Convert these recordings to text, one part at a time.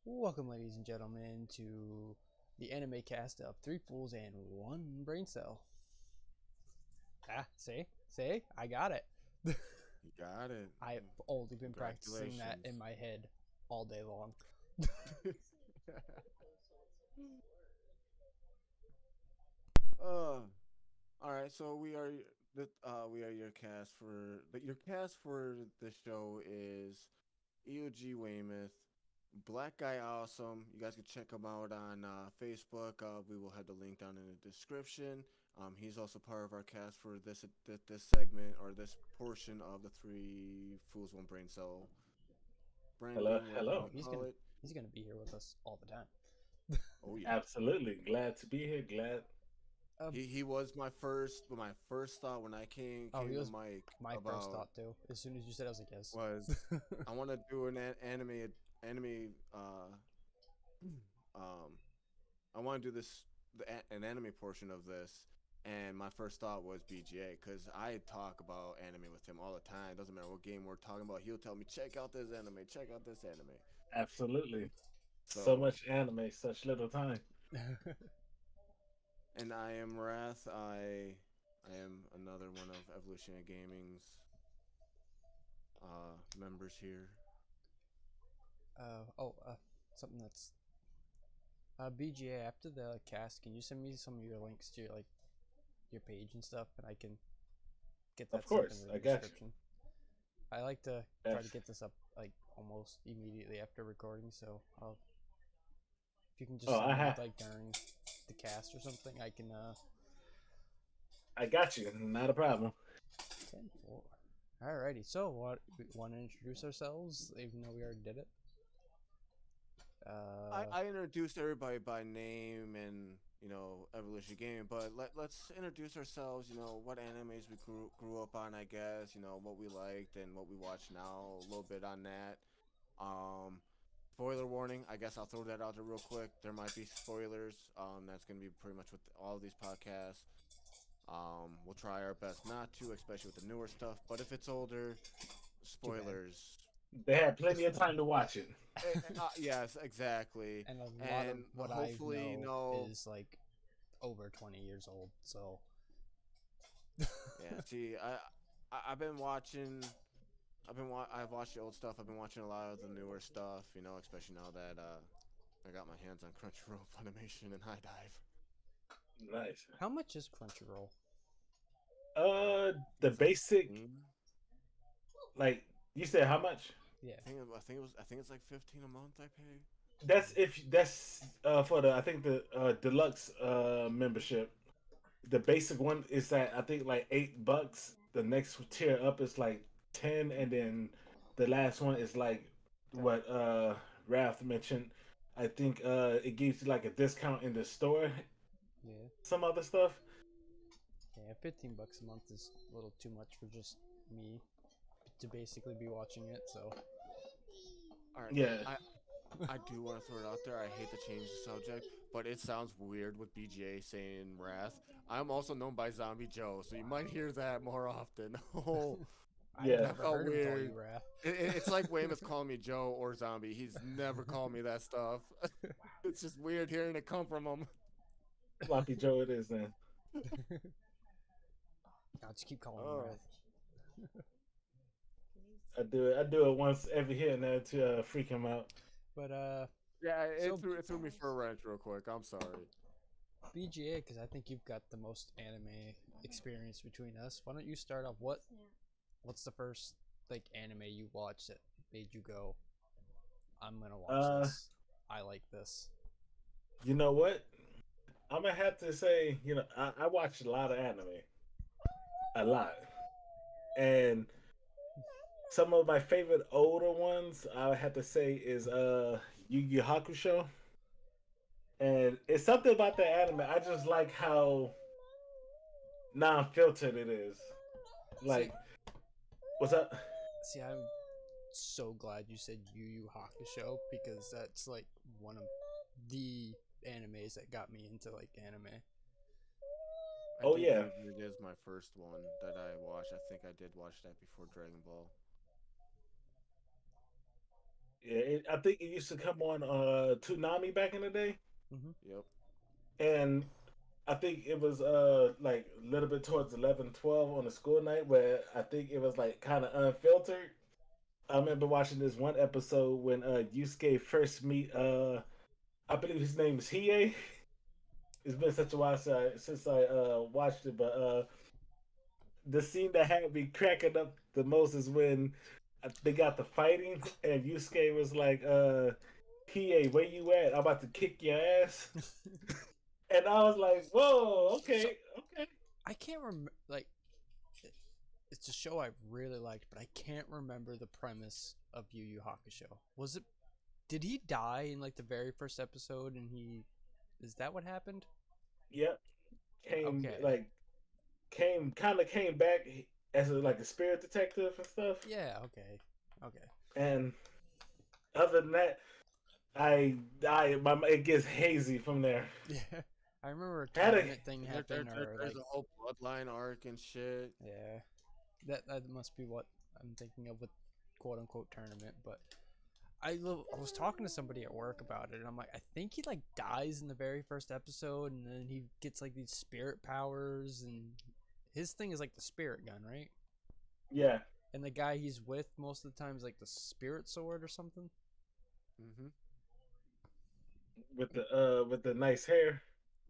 Welcome, ladies and gentlemen, to the anime cast of Three Fools and One Brain Cell. See, I got it. You got it. I've only been practicing that Congratulations. in my head all day long. uh, all right. So we are your cast for your cast for the show is EOG Weymouth, Black Guy Awesome. You guys can check him out on Facebook. We will have the link down in the description. He's also part of our cast for this segment or this portion of the Three Fools One Brain Cell. Hello, Brandon, what do you Oh, hello. want to call it? he's gonna be here with us all the time. Oh yeah. Absolutely glad to be here. Glad. He was my first thought when I came Oh, he came to was Mike my first about thought too. As soon as you said, I was like, yes. was I want to do an anime um I want to do an anime portion of this, and my first thought was BGA because I talk about anime with him all the time. Doesn't matter what game we're talking about, he'll tell me check out this anime, check out this anime. Absolutely. So So, much anime, such little time. and I am Wrath. I am another one of Evolutionary Gaming's members here. uh, oh, uh, something that's BGA. After the cast, can you send me some of your links to your page and stuff, and I can get Of that stuff in course, the I got you. description. I like to try to Yes. get this up like almost immediately after recording, so if you can just Oh, send I me have. like during the cast or something, I can I got you. Not a problem. 10-4. Alrighty, so what we want to introduce ourselves, even though we already did it. I, Uh, I introduced everybody by name and Evolution Gaming, but let's introduce ourselves. What animes we grew up on, I guess. What we liked and what we watch now. A little bit on that. Um, Spoiler warning. I guess I'll throw that out there real quick. There might be spoilers. That's gonna be pretty much with all of these podcasts. We'll try our best not to, especially with the newer stuff. But if it's older, too bad. spoilers. They had plenty of time to watch it. Yes, exactly. And a lot of And what I hopefully, know is like over 20 years old, so yeah. See, I've been watching. I've watched the old stuff. I've been watching a lot of the newer stuff. Especially now that I got my hands on Crunchyroll, Funimation, and High Dive. Nice. how much is Crunchyroll? The It's like basic, 15. like you said, how much? Yeah. I think it's like 15 a month I pay. That's for the I think the deluxe membership. The basic one is at I think like $8. The next tier up is like 10, and then the last one is like Okay. what Ralph mentioned. I think it gives you like a discount in the store, Yeah. some other stuff. Yeah, $15 a month is a little too much for just me to basically be watching it. So All right. Yeah. I do want to throw it out there. I hate to change the subject, but it sounds weird with BGA saying Wrath. I'm also known by Zombie Joe, so you might hear that more often. Oh, I've Yeah. that never felt heard him call you weird. Wrath. It's like Weymouth calling me Joe or Zombie. He's never called me that stuff. It's just weird hearing it come from him. Sloppy Joe it is then. I'll just keep calling him Oh, Wrath. I do it once every here and there to freak him out. But yeah. It so threw me for a wrench real quick. I'm sorry. BGA, because I think you've got the most anime experience between us. Why don't you start off? What's the first like anime you watched that made you go, I'm gonna watch Uh this. I like this. you know what? I'm gonna have to say, I watch a lot of anime. A lot. And some of my favorite older ones I would have to say is Yu Yu Hakusho. And it's something about the anime. I just like how non-filtered it is. See, Like, what's up? I'm so glad you said Yu Yu Hakusho because that's like one of the animes that got me into like anime. I Oh do yeah. believe it is my first one that I watched. I think I did watch that before Dragon Ball. I think it used to come on Toonami back in the day, Hmm. Yep. and I think it was like a little bit towards 11, 12 on a school night where I think it was like kind of unfiltered. I remember watching this one episode when Yusuke first meet I believe his name is Hiei. It's been such a while since I watched it, but the scene that had me cracking up the most is when they got the fighting and Yusuke was like, Hiei, where you at? I'm about to kick your ass. And I was like, whoa, So okay, okay. I can't remember. Like, it's a show I really liked, but I can't remember the premise of Yu Yu Hakusho. Was it? Did he die in like the very first episode? And he is that what happened? Yep. Came Okay. like came kind of came back as like a spirit detective and stuff. Yeah. Okay. Okay. And other than that, it gets hazy from there. Yeah. I remember a Had a tournament thing And happened, or there's like, a whole bloodline arc and shit. yeah, that must be what I'm thinking of with quote unquote tournament. But I was talking to somebody at work about it, and I'm like, I think he like dies in the very first episode, and then he gets like these spirit powers, and his thing is like the spirit gun, right? Yeah, And the guy he's with most of the time is like the spirit sword or something. Mm-hmm. with the nice hair.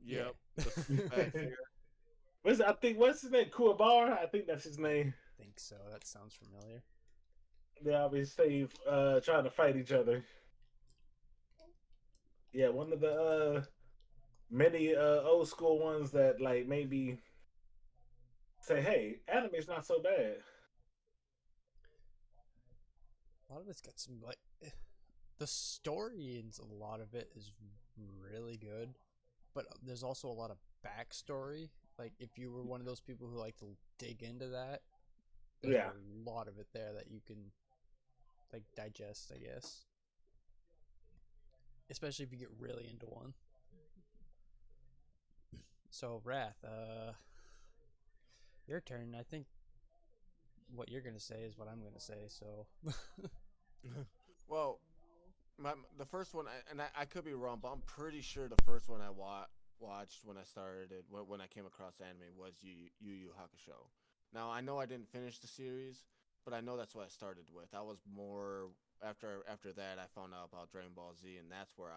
Yep. Yeah. The back here. What's his name? Kuwabara? I think that's his name. Think so. That sounds familiar. They always stay trying to fight each other. Yeah, one of the many old school ones that like maybe say, hey, anime's not so bad. A lot of it's got some like the story in a lot of it is really good, but there's also a lot of backstory. Like if you were one of those people who like to dig into that, there's Yeah. a lot of it there that you can like digest, I guess. Especially if you get really into one. So Wrath, your turn. I think what you're gonna say is what I'm gonna say. So Well, the first one, and I could be wrong, but I'm pretty sure the first one I watched when I started it, when I came across anime, was Yu Yu Hakusho. Now I know I didn't finish the series, but I know that's what I started with. I was more after that I found out about Dragon Ball Z, and that's where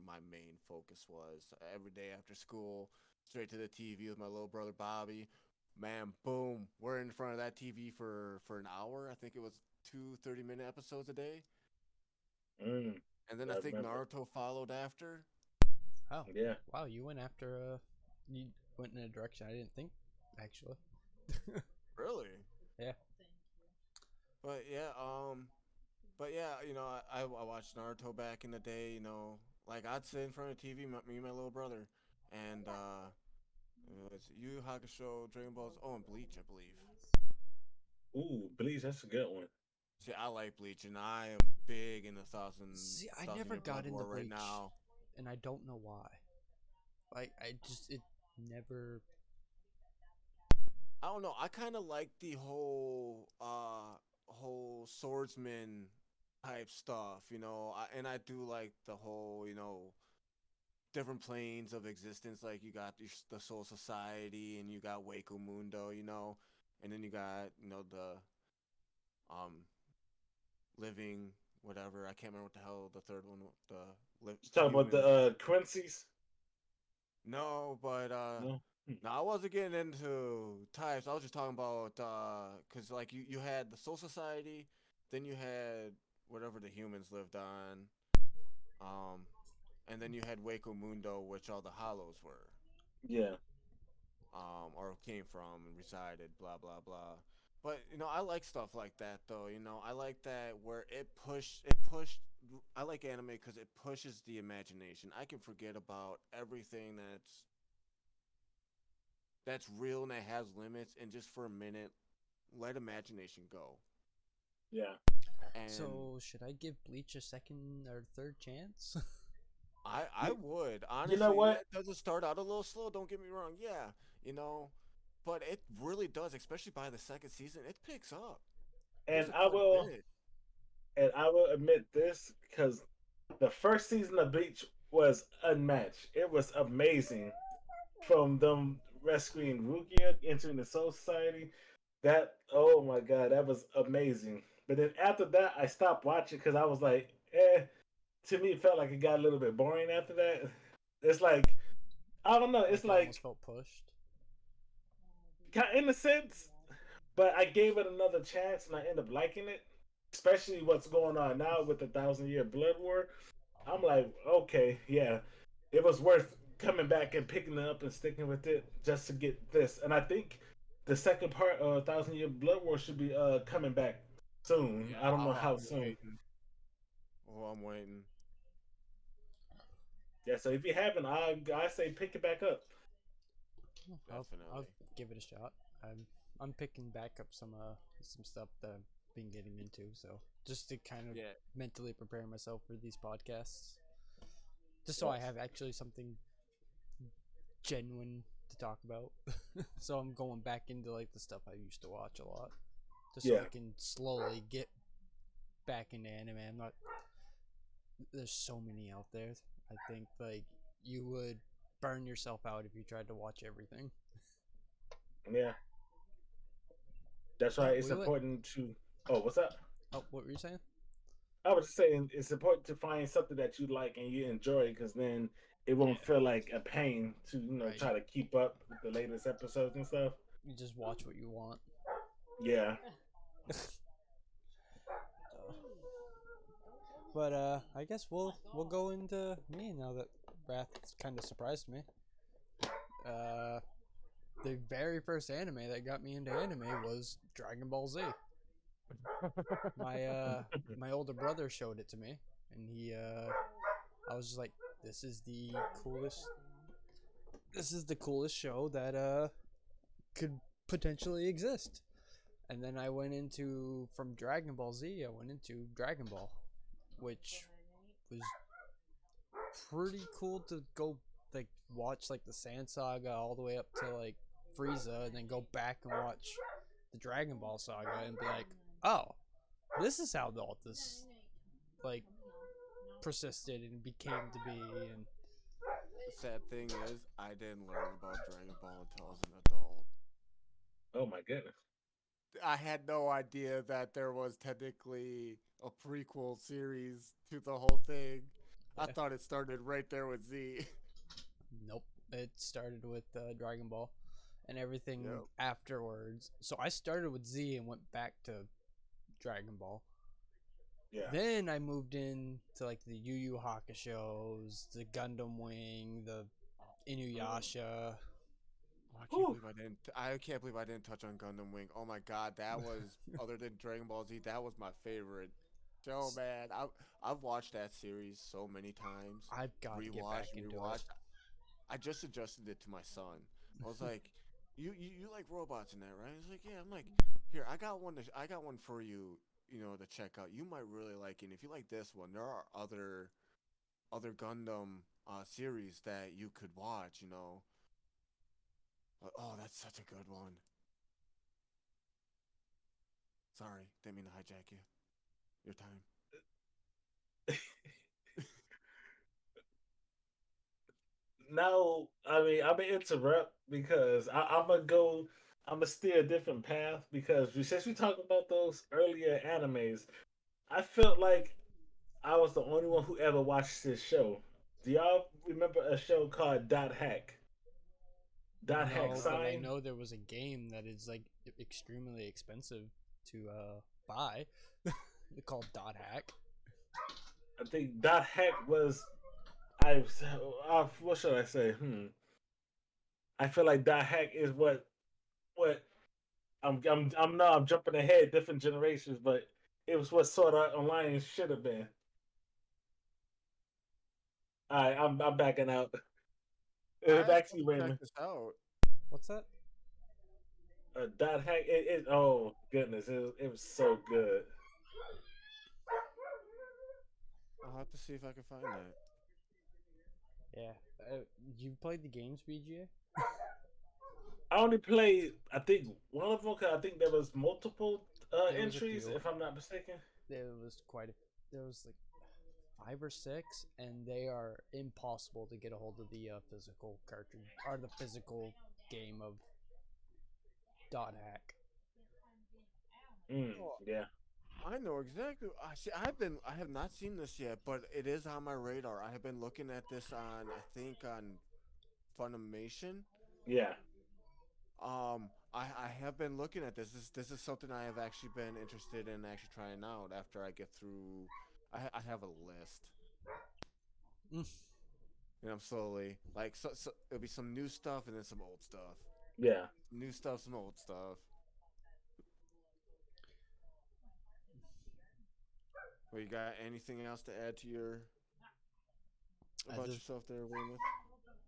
my main focus was. Every day after school, straight to the TV with my little brother Bobby. Man, boom, we're in front of that TV for an hour. I think it was two 30-minute episodes a day. Mm, And then I I think remember. Naruto followed after. oh Yeah. wow, you went after you went in a direction I didn't think actually. Really? Yeah. But yeah, but yeah, I watched Naruto back in the day. Like I'd sit in front of the TV, me and my little brother, and it was Yu Yu Hakusho, Dragon Balls, oh, and Bleach, I believe. Ooh, Bleach, that's a good one. See, I like Bleach, and I am big in the See, I Thousand never Year Blood got into War right Bleach, now. and I don't know why. I just it never. I don't know. I kind of like the whole swordsman type stuff, and I do like the whole, different planes of existence. Like you got the Soul Society, and you got Waco Mundo, and then you got the um living whatever. I can't remember what the hell the third one, You talking about human. the Quincy's? No, but No. no, I wasn't getting into types. I was just talking about because like you had the Soul Society, then you had whatever the humans lived on, um, and then you had Waco Mundo, which all the Hollows were, Yeah. or came from and resided, blah blah blah. But I like stuff like that though. I like that where it pushed. I like anime because it pushes the imagination. I can forget about everything that's real and that has limits, and just for a minute let imagination go. Yeah. And So should I give Bleach a second or third chance? I would You know honestly, what? it doesn't start out a little slow, don't get me wrong, yeah, you know but it really does, especially by the second season it picks up. There's And a I good will bit. and I will admit this because the first season of Bleach was unmatched. It was amazing. From them rescuing Rukia, entering the Soul Society. That oh my god, that was amazing. But then after that, I stopped watching because I was like, eh. To me, it felt like it got a little bit boring after that. It's like I don't know. It's Like it almost like felt pushed. in a sense, but I gave it another chance and I ended up liking it. Especially what's going on now with the Thousand Year Blood War. I'm like, okay, yeah, it was worth coming back and picking it up and sticking with it just to get this. And I think the second part of Thousand Year Blood War should be coming back soon. Yeah, I don't know how I'm soon. waiting. Oh, I'm waiting. Yeah, so if you haven't, I say pick it back up. I'll Definitely. give it a shot. I'm picking back up some stuff that I've been getting into, so just to kind of Yeah. mentally prepare myself for these podcasts, just so I have actually something genuine to talk about. So I'm going back into like the stuff I used to watch a lot, just so Yeah. I can slowly get back into anime. I'm not. There's so many out there. I think like you would burn yourself out if you tried to watch everything. Yeah, that's why it's important to. Oh, what's up? Oh, what were you saying? I was just saying it's important to find something that you like and you enjoy because then it won't feel like a pain to Right. try to keep up with the latest episodes and stuff. You just watch what you want. Yeah. But I guess we'll go into me now that Wrath kind of surprised me. The very first anime that got me into anime was Dragon Ball Z. My older brother showed it to me, and I was just like, this is the coolest show that could potentially exist. And then I went into from Dragon Ball Z, I went into Dragon Ball, which was pretty cool to go like watch like the Sand Saga all the way up to like Frieza, and then go back and watch the Dragon Ball saga and be like, oh, this is how all this like persisted and became to be. And The sad thing is, I didn't learn about Dragon Ball until I was an adult. Oh my goodness. I had no idea that there was technically a prequel series to the whole thing. I Yeah. thought it started right there with Z. Nope, it started with Dragon Ball and everything Yep. afterwards. So I started with Z and went back to Dragon Ball. Yeah. Then I moved in to like the Yu Yu Hakusho's, the Gundam Wing, the Inuyasha. I can't believe I didn't touch on Gundam Wing. Oh my god, that was other than Dragon Ball Z, that was my favorite show, man. I've watched that series so many times. I've got to get back into it. I just suggested it to my son. I was like, "You like robots in that, right?" He's like, "Yeah." I'm like, "Here, I got one for you. You know, to check out. You might really like it. And if you like this one, there are other Gundam series that you could watch. You know." Oh, that's such a good one. Sorry, didn't mean to hijack you. Your time. Now, I mean, I'm gonna interrupt because I'm gonna steer a different path because since we talked about those earlier animes, I felt like I was the only one who ever watched this show. Do y'all remember a show called Dot Hack? Dot Hack No, but I Sign? know there was a game that is like extremely expensive to buy. Called Dot Hack. I think Dot Hack was I what should I say? I feel like Dot Hack is what I'm jumping ahead different generations, but it was what Sword Art Online should have been. All right, I'm backing out. I Back to still you, check Raymond. this out. What's that? Dot Hack. Oh goodness, it was so good. I'll have to see if I can find that. Yeah. You played the games, BGA? I only played I think one of them. 'Cause I think there was multiple There was a entries, few. if I'm not mistaken. there was quite a there was like 5 or 6, and they are impossible to get a hold of the physical cartridge or the physical game of Dot Hack. Oh, Yeah. I know exactly. I see. I have not seen this yet, but it is on my radar. I have been looking at this on, I think, on Funimation. Yeah. I have been looking at this. This is something I have actually been interested in actually trying out after I get through. I have a list, Mm. and I'm slowly like so it'll be some new stuff and then some old stuff. Yeah. New stuff, some old stuff. Well, you got anything else to add to your about Other, yourself there, Weymouth?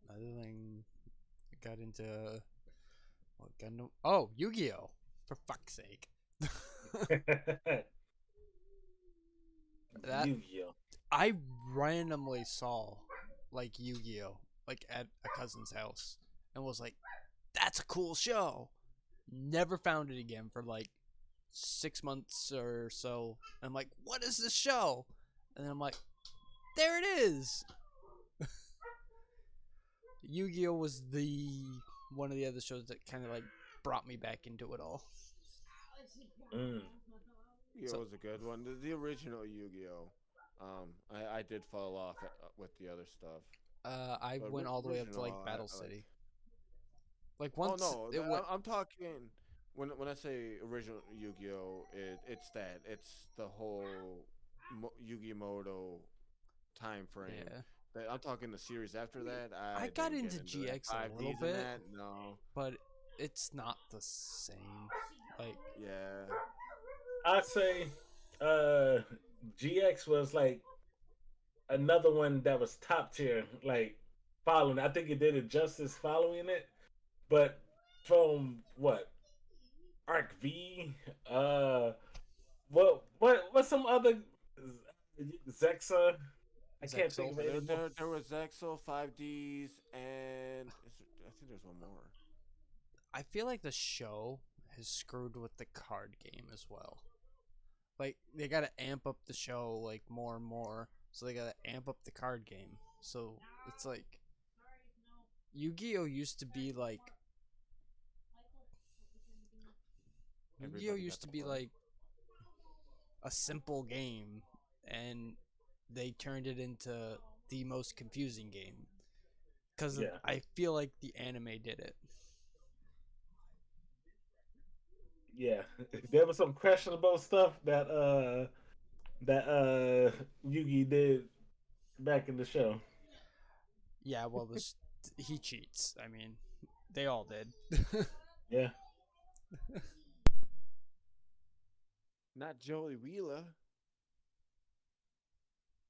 other than I got into what Gundam? Oh, Yu-Gi-Oh! For fuck's sake. That Yu-Gi-Oh. I randomly saw like Yu-Gi-Oh! Like at a cousin's house and was like, "That's a cool show." Never found it again for like 6 months or so. And I'm like, "What is this show?" And then I'm like, "There it is." Yu-Gi-Oh! Was the one of the other shows that kind of like brought me back into it all. Mm. Yu-Gi-Oh So was a good one. The original Yu-Gi-Oh. I did fall off with the other stuff, I but went all the way up to like original Battle I like. City. Like Oh once no, it went. I'm talking when I say original Yu-Gi-Oh, it's the whole Yu-Gi-Moto time frame. Yeah, I'm talking the series after that. I I got didn't get into into that. GX a little 5Ds in bit, that, no. but it's not the same. Like Yeah, I'd say uh GX was like another one that was top tier, like following. I think it did it justice following it. But from what? Arc V? Uh what's some other Zexa? I can't think Zexal. of it anymore. there was Exo 5Ds and I think there's one more. I feel like the show has screwed with the card game as well. Like they gotta amp up the show like more and more, so they gotta amp up the card game. So it's like Yu-Gi-Oh used to be like Yu-Gi-Oh Everybody got used the to be plug. like a simple game, and they turned it into the most confusing game because Yeah. I feel like the anime did it. Yeah. There was some questionable stuff that Yugi did back in the show. Yeah, well, this he cheats. I mean, they all did. Yeah. Not Joey Wheeler.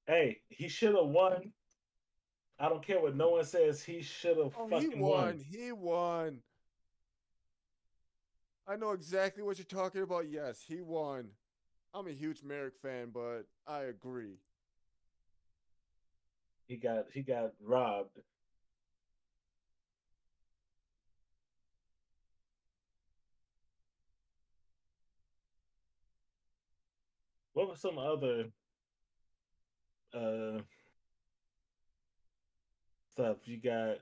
Hey, he should have won. I don't care what no one says. He should have Oh, he fucking won. won. He won. I know exactly what you're talking about. Yes, he won. I'm a huge Merrick fan, but I agree. He got robbed. What was some other uh stuff? You got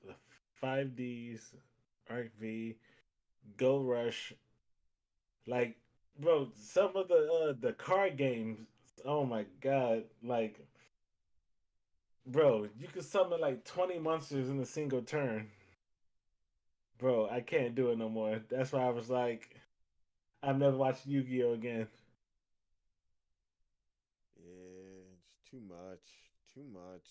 the 5Ds, Arc V, Go Rush. Like, bro, some of the card games. Oh my god! Like, bro, you could summon like 20 monsters in a single turn. Bro, I can't do it no more. That's why I was like, I'm never watching Yu-Gi-Oh again. Yeah, it's too much. Too much.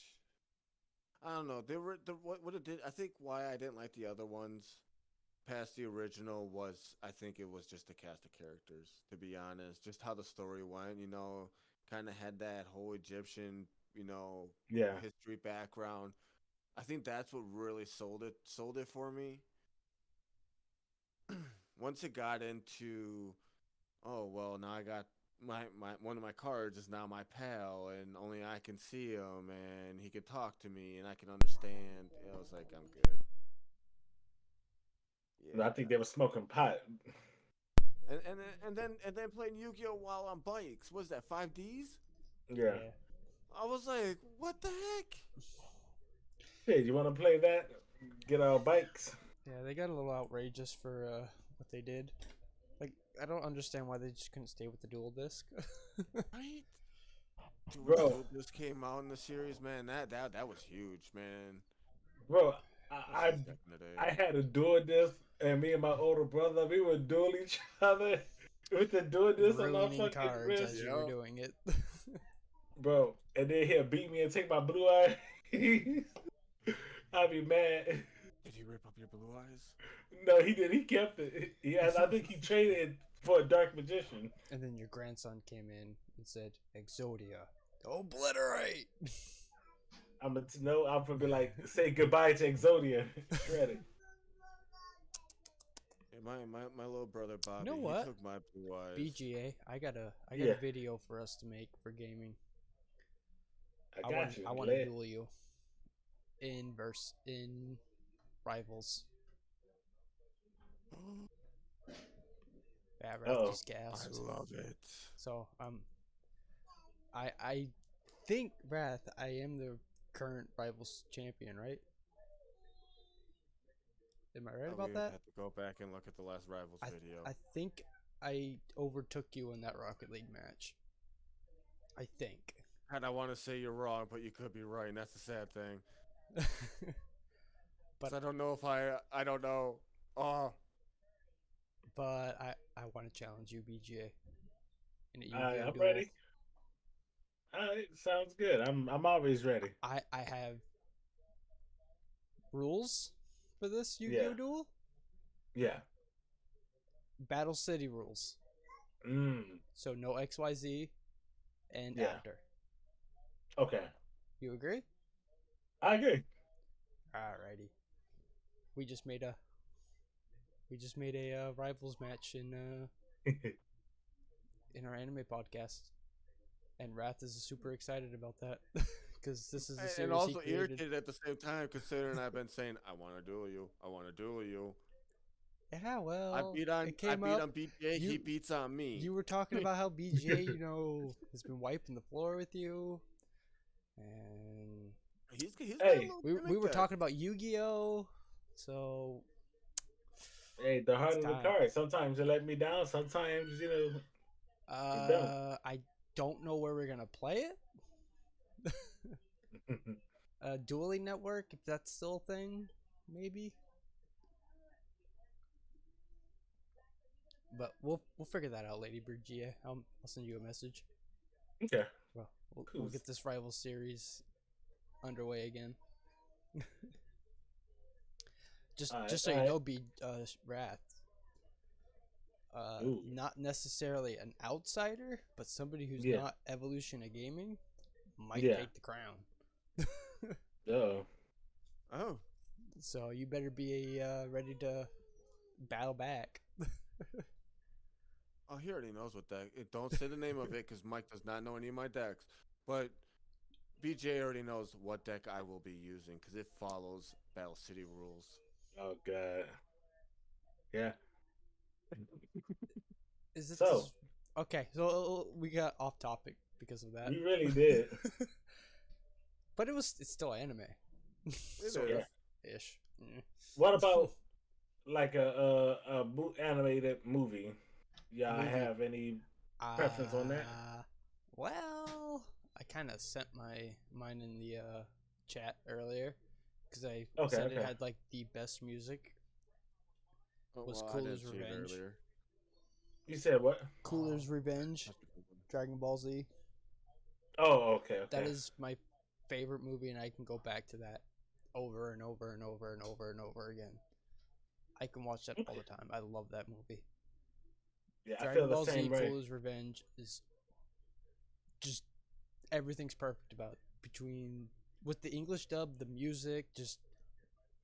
I don't know. They were what it did. I think why I didn't like the other ones past the original was I think it was just the cast of characters. To be honest, just how the story went. Kind of had that whole Egyptian, Yeah, history background. I think that's what really sold it for me. Once it got into, oh well, now I got my one of my cards is now my pal, and only I can see him, and he can talk to me, and I can understand. I was like, I'm good. I think Yeah, they were smoking pot. and then playing Yu-Gi-Oh while on bikes. Was that 5Ds? Yeah. I was like, what the heck? Hey, you want to play that? Get our bikes. Yeah, they got a little outrageous for what they did. Like, I don't understand why they just couldn't stay with the dual disc. Right? Dude, when the Bro, dual disc came out in the series, man, that was huge, man. bro, That was I huge back in the I day. had a dual disc, and me and my older brother, we would duel each other with the dual disc on our Ruining fucking cards wrist, as you were Yep. doing it. bro. And then he'll beat me and take my blue eye. I'd be mad. Did he rip up your blue eyes? No, he did. He kept it. Yeah, I think he traded it for a dark magician. And then your grandson came in and said, Exodia, obliterate! I'm gonna be like, say goodbye to Exodia. Shred it. Yeah, my little brother Bobby, know he what? took my blue eyes. BGA, I got Yeah. a video for us to make for gaming. I got you. I want to duel you in rivals. Yeah, Raph Uh-oh. just gasped. I love it. So I think Wrath, I am the current rivals champion, right? Am I right Oh, about we that? have to go back and look at the last Rivals video. I think I overtook you in that Rocket League match. I think. And I want to say you're wrong, but you could be right, and that's the sad thing. But I don't know if I don't know. Oh, but I want to challenge you, BGA. In a Yu-Gi-Oh I'm duel. ready. All right, sounds good. I'm always ready. I have rules for this Yu-Gi-Oh Yeah. duel. Yeah. Battle City rules. So no XYZ and Yeah. after. Okay. You agree? I agree. Alrighty. We just made a rivals match in our anime podcast, and Wrath is super excited about that because this is the series and also he created. irritated at the same time, considering I've been saying I want to duel you. I want to duel you. Yeah, well, I beat on BJ. You- He beats on me. You were talking about how BJ, has been wiping the floor with you, and He's got Hey, a little we gimmick were there. talking about Yu-Gi-Oh. So Hey, the heart It's of the time. card. Sometimes you let me down. Sometimes don't. I don't know where we're gonna play it. Dueling Network, if that's still a thing, maybe. But we'll figure that out, Lady Bird Gia. I'll send you a message. Okay. Well, we'll Cool. get this rival series underway again. just so you know, Wrath. Ooh. Not necessarily an outsider, but somebody who's Yeah. not Evolution of Gaming might Yeah. take the crown. Oh. Oh, So you better be ready to battle back. oh, he already knows what deck. Don't say the name of it because Mike does not know any of my decks. But BJ already knows what deck I will be using because it follows Battle City rules. Oh God. Yeah. Is it So- this... Okay, so we got off topic because of that. We really did. But it's still anime. It Sort is. of ish. Mm. What about like a animated movie? Y'all Movie. have any preference on that? Well, I kind of sent mine in the chat earlier because I Okay, said it okay. had like the best music. Oh, Was I Cooler's didn't see it Revenge. earlier. You said what? Cooler's Revenge, That's a good one. Dragon Ball Z. Oh, okay. That is my favorite movie, and I can go back to that over and over and over and over and over again. I can watch that all the time. I love that movie. Yeah, I Dragon feel the Ball Z same way. Cooler's Revenge is just everything's perfect about it. Between with the English dub, the music, just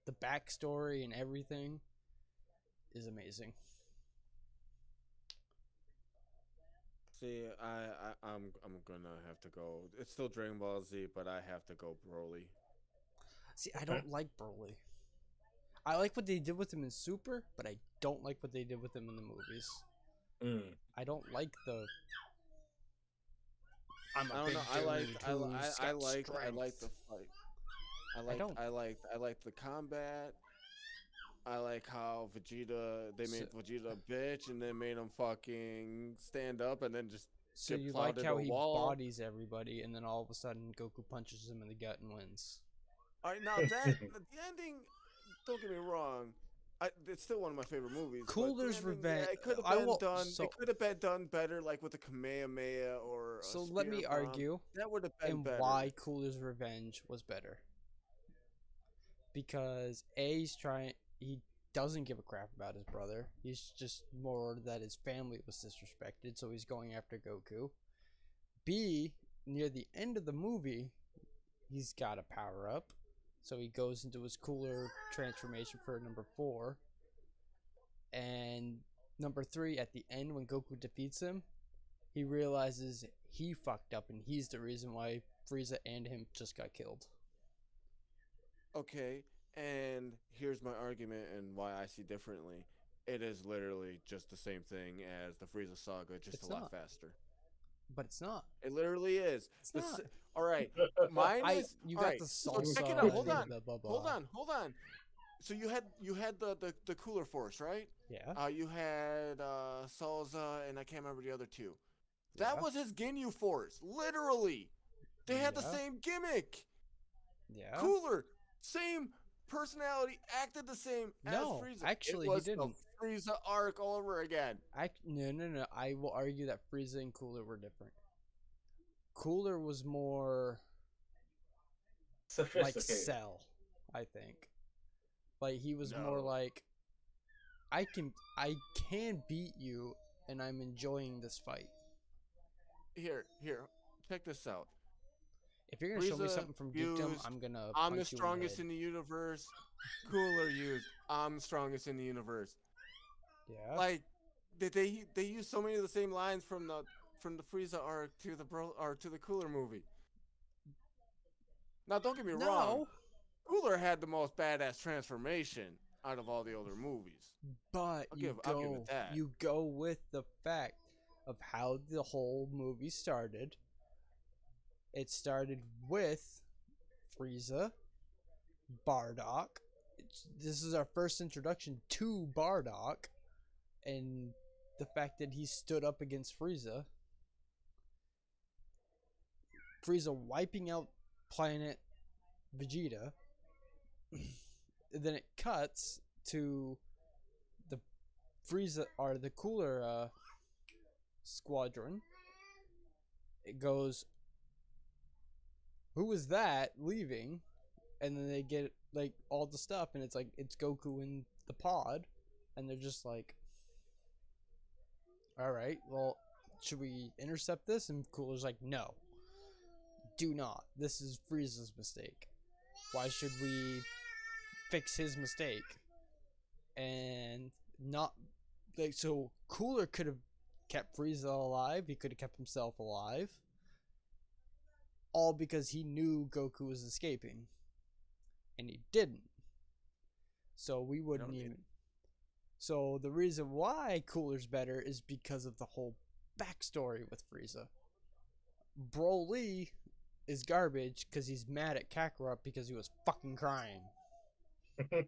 the backstory and everything is amazing. See, I'm gonna have to go. It's still Dragon Ball Z, but I have to go Broly. See, I don't like Broly. I like what they did with him in Super, but I don't like what they did with him in the movies. Mm. I don't like the I'm I a don't big know. dude who's I got like the strength. fight. I don't. I like the combat. I like how they So, made Vegeta a bitch and then made him fucking stand up and then just so get you plowed like into how a he wall. bodies everybody, and then all of a sudden Goku punches him in the gut and wins. All right, now that the ending, don't get me wrong, it's still one of my favorite movies. But the Cooler's ending, yeah, revenge. it could have I been will. done. It could have been done better, like with a Kamehameha or a So let me spear bomb. argue That would have been and better. why Cooler's revenge was better. Because A, he's trying. He doesn't give a crap about his brother. He's just more that his family was disrespected, so he's going after Goku. B, near the end of the movie, he's got a power up, so he goes into his Cooler transformation for number 4. And number 3, at the end when Goku defeats him, he realizes he fucked up and he's the reason why Frieza and him just got killed. Okay, and here's my argument and why I see differently. It is literally just the same thing as the Frieza saga, just It's a lot not. faster. But it's not. It literally is. It's not. All right, mine is. You all got right, the so salsa check it out. Hold and on, the blah blah. hold on. So you had the Cooler Force, right? Yeah. You had Salza, and I can't remember the other two. That Yeah. was his Ginyu Force, literally. They had the Yeah. same gimmick. Yeah. Cooler, same personality, acted the same No, as Frieza. actually, it he was didn't. the Frieza arc all over again. No. I will argue that Frieza and Cooler were different. Cooler was more like Sophisticated. Cell, I think. Like he was more No. like I can beat you and I'm enjoying this fight. Here, check this out. If you're gonna show me Frieza something from Geekdom, used I'm gonna I'm the punch you in the strongest head. in the universe. Cooler used I'm the strongest in the universe. Yeah. Like they use so many of the same lines from the Frieza arc to the Cooler movie. Now don't get me wrong, No, Cooler had the most badass transformation out of all the older movies. but I'll give it that. you go with the fact of how the whole movie started. It started with Frieza, Bardock. This is our first introduction to Bardock, and the fact that he stood up against Frieza. Frieza wiping out planet Vegeta. Then it cuts to the Frieza or the Cooler squadron. It goes, who was that leaving? And then they get like all the stuff, and it's like it's Goku in the pod, and they're just like, all right, well, should we intercept this? And Cooler's like, no, do not. This is Frieza's mistake. Why should we fix his mistake? And not like so. Cooler could have kept Frieza alive. He could have kept himself alive. All because he knew Goku was escaping. And he didn't. So we wouldn't even. So the reason why Cooler's better is because of the whole backstory with Frieza. Broly is garbage because he's mad at Kakarot because he was fucking crying. I'll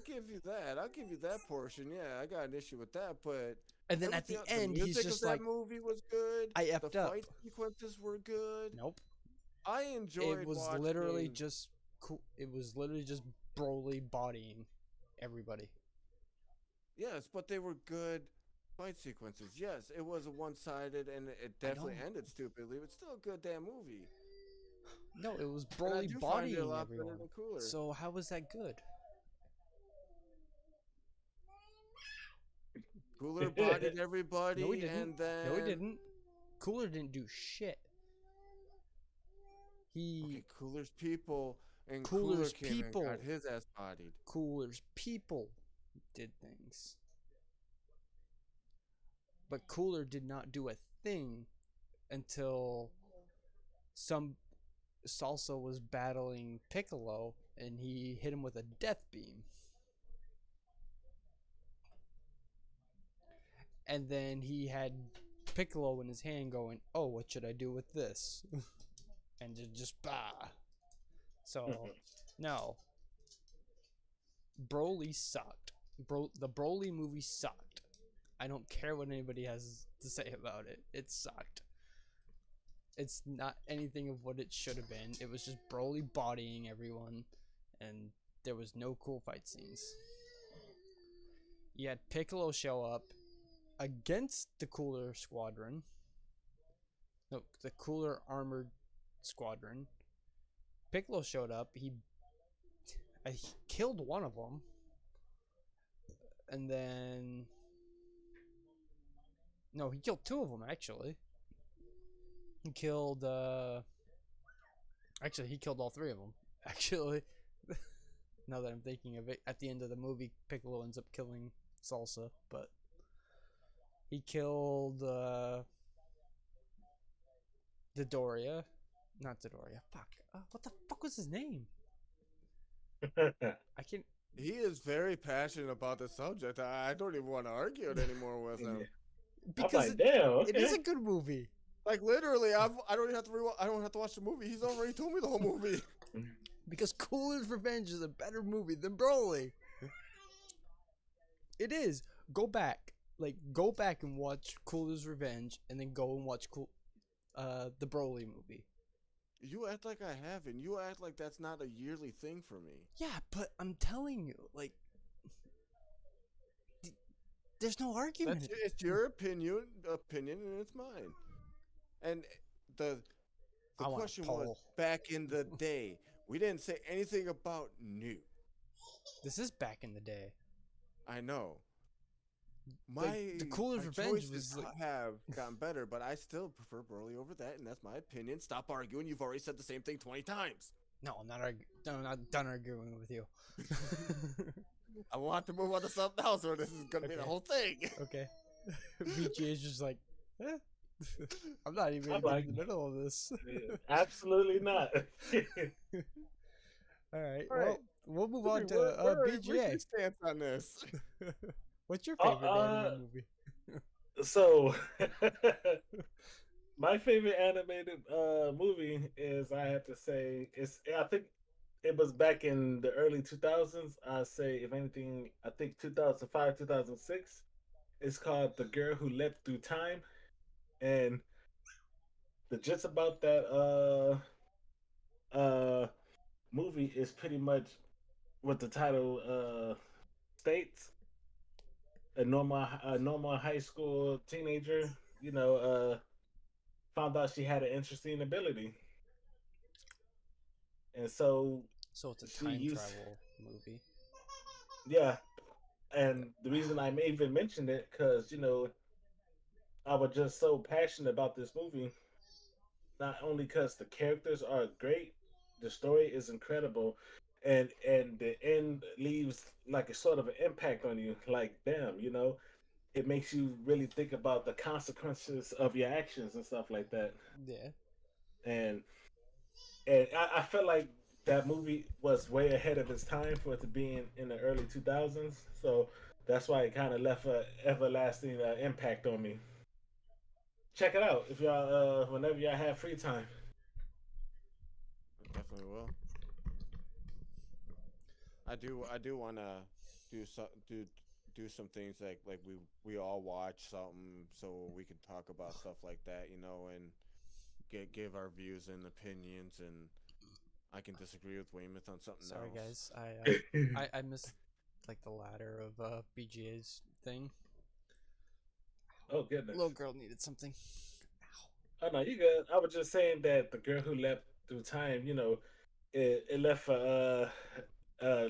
give you that. I'll give you that portion. Yeah, I got an issue with that, but And then at the end, he's music just of like, that movie was good. I effed the up. fight sequences were good. Nope. I enjoyed. It was watching... literally just cool. It was literally just Broly bodying everybody. Yes, but they were good fight sequences. Yes, it was a one-sided, and it definitely ended stupidly. But still a good damn movie. No, it was And I Broly do find it a bodying lot better everyone. than Cooler. So how was that good? Cooler bodied everybody, No, he didn't. and then No, he didn't. Cooler didn't do shit. Okay, Cooler's people and Cooler's Cooler came people. and got his ass bodied. Cooler's people did things. But Cooler did not do a thing until some Salsa was battling Piccolo and he hit him with a death beam. and then he had Piccolo in his hand, going, "Oh, what should I do with this?" and just bah. So no, Broly sucked. The Broly movie sucked. I don't care what anybody has to say about it. It sucked. It's not anything of what it should have been. It was just Broly bodying everyone, and there was no cool fight scenes. You had Piccolo show up against the Cooler Squadron. No, the Cooler Armored Squadron. Piccolo showed up. He killed one of them, and then no, he killed two of them actually. He killed actually he killed all three of them. Actually, now that I'm thinking of it, at the end of the movie, Piccolo ends up killing Salsa, but he killed Dodoria. Not Dodoria. Fuck. What the fuck was his name? I can't. He is very passionate about the subject. I don't even want to argue it anymore with him. Because damn, okay. it is a good movie. Like literally, I don't even have to I don't have to watch the movie. He's already told me the whole movie. Because Cooler's Revenge is a better movie than Broly. It is. Go back and watch Cooler's Revenge, and then go and watch the Broly movie. You act like I haven't. You act like that's not a yearly thing for me. Yeah, but I'm telling you, like, there's no argument. It's your opinion, and it's mine. And the question was, back in the day, we didn't say anything about new. This is back in the day. I know. The Cooler's Revenge was have gotten better, but I still prefer Broly over that, and that's my opinion. Stop arguing. You've already said the same thing 20 times. No, I'm not done arguing with you. I want to move on to something else, or this is gonna be the whole thing. Okay. BG is just like, eh. I'm not even in the middle of this. Absolutely not. All right. Well, we'll move on to BGA. What's your stance on this? What's your favorite anime movie? So, my favorite animated movie is, I have to say, I think it was back in the early 2000s. I say, if anything, I think 2005, 2006. It's called The Girl Who Leapt Through Time, and the gist about that movie is pretty much what the title states. A normal high school teenager, found out she had an interesting ability, and so it's a time travel movie. Yeah, and the reason I may even mention it, because I was just so passionate about this movie. Not only because the characters are great, the story is incredible, and the end leaves like a sort of an impact on you. Like, damn, it makes you really think about the consequences of your actions and stuff like that. Yeah. And I felt like that movie was way ahead of its time for it to be in the early 2000s. So that's why it kind of left an everlasting impact on me. Check it out if y'all whenever y'all have free time. Definitely will. I do want to do some things like we all watch something so we can talk about stuff like that, and give our views and opinions, and I can disagree with Weymouth on something Sorry, else. guys, I missed like the ladder of BGA's thing. Oh goodness! Little girl needed something. Ow. Oh no, you good. I was just saying that The Girl Who Leapt Through Time, it left a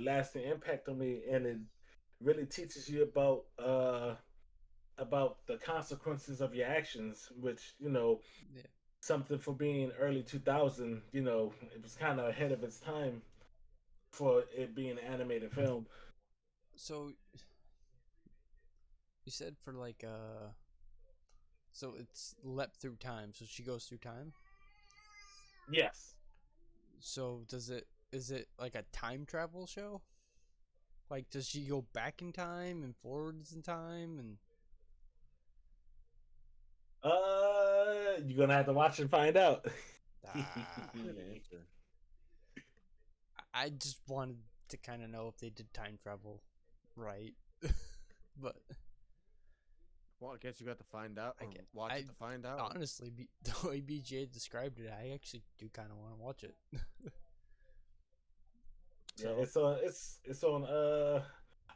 lasting impact on me, and it really teaches you about the consequences of your actions, which something for being early 2000, it was kind of ahead of its time for it being an animated film. So you said for like so it's leapt through time, so she goes through time? Yes. So is it like a time travel show? Like, does she go back in time and forwards in time? And You're gonna have to watch and find out. Ah, Good answer. I just wanted to kind of know if they did time travel right. But Well, I guess you got to find out I or get, watch I it to find out. honestly, the way BGA described it, I actually do kind of want to watch it. Yeah, So, it's on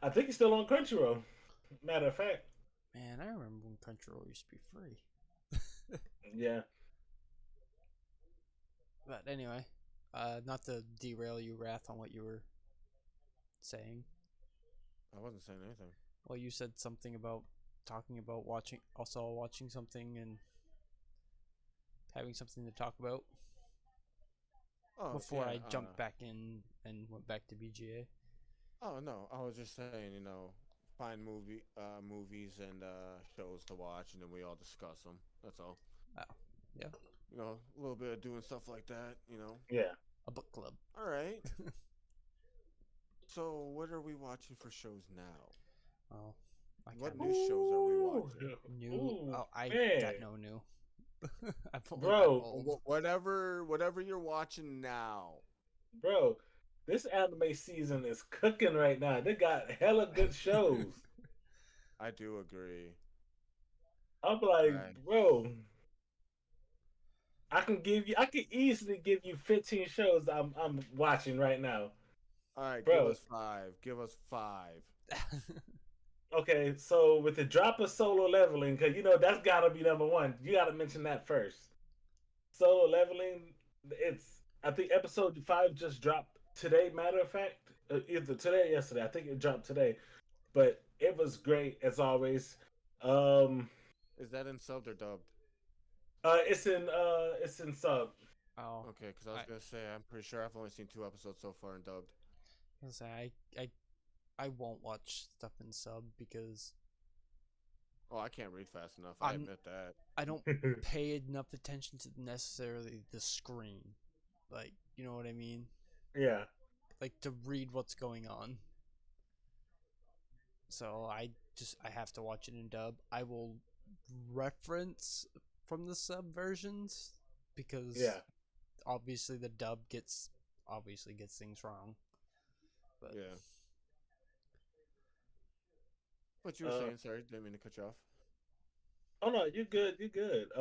I think it's still on Crunchyroll. Matter of fact. man, I remember when Crunchyroll used to be free. Yeah. But anyway, not to derail you, Wrath, on what you were saying. I wasn't saying anything. Well, you said something about talking about watching something and having something to talk about Oh before yeah. I jumped back in and went back to BGA. Oh no, I was just saying, find movies and shows to watch, and then we all discuss them. That's all. Oh, yeah, A little bit of doing stuff like that. Yeah. a book club. All right. So, what are we watching for shows now? Well, I What kind new of shows are we Ooh, watching? new. ooh, Oh, I got man. no new. I've only got Bro, old. Whatever you're watching now. bro, this anime season is cooking right now. They got hella good shows. I do agree. I'm like, Right. bro, I can easily give you 15 shows I'm watching right now. All right, give Bro, us five. Give us five. okay, so with the drop of solo leveling, because that's gotta be number one. You gotta mention that first. Solo leveling, it's I think episode 5 just dropped today. Matter of fact, either today or yesterday. I think it dropped today, but it was great as always. Um, Is that in subbed or dubbed? it's in sub. Oh, Okay, because I was I gonna say I'm pretty sure I've only seen 2 episodes so far in dubbed. was gonna say I won't watch stuff in sub because Oh, I can't read fast enough. I I'm admit that. I don't pay enough attention to necessarily the screen. Like, you know what I mean? Yeah. Like to read what's going on. So I have to watch it in dub. I will reference from the sub versions because Yeah. obviously the dub gets things wrong. But Yeah. What you were Uh, saying? Sorry, didn't mean to cut you off. oh no, you're good. You're good.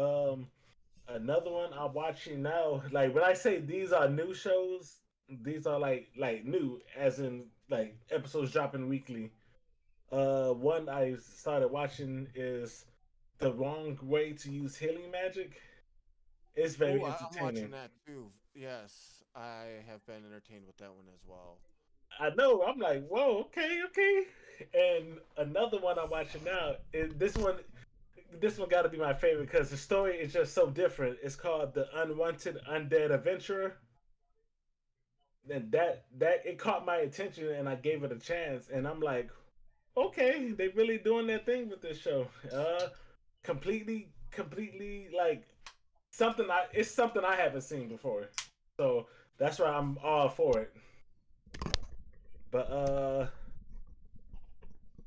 Another one I'm watching now. Like when I say these are new shows, these are like new, as in like episodes dropping weekly. One I started watching is The Wrong Way to Use Healing Magic. It's Oh, very I'm watching entertaining. that too. Yes, I have been entertained with that one as well. I know. I'm like, whoa, okay, okay. And another one I'm watching now is this one. This one got to be my favorite because the story is just so different. It's called The Unwanted Undead Adventurer, and that it caught my attention, and I gave it a chance. And I'm like, okay, they really doing their thing with this show. Completely like it's something I haven't seen before. So that's why I'm all for it. But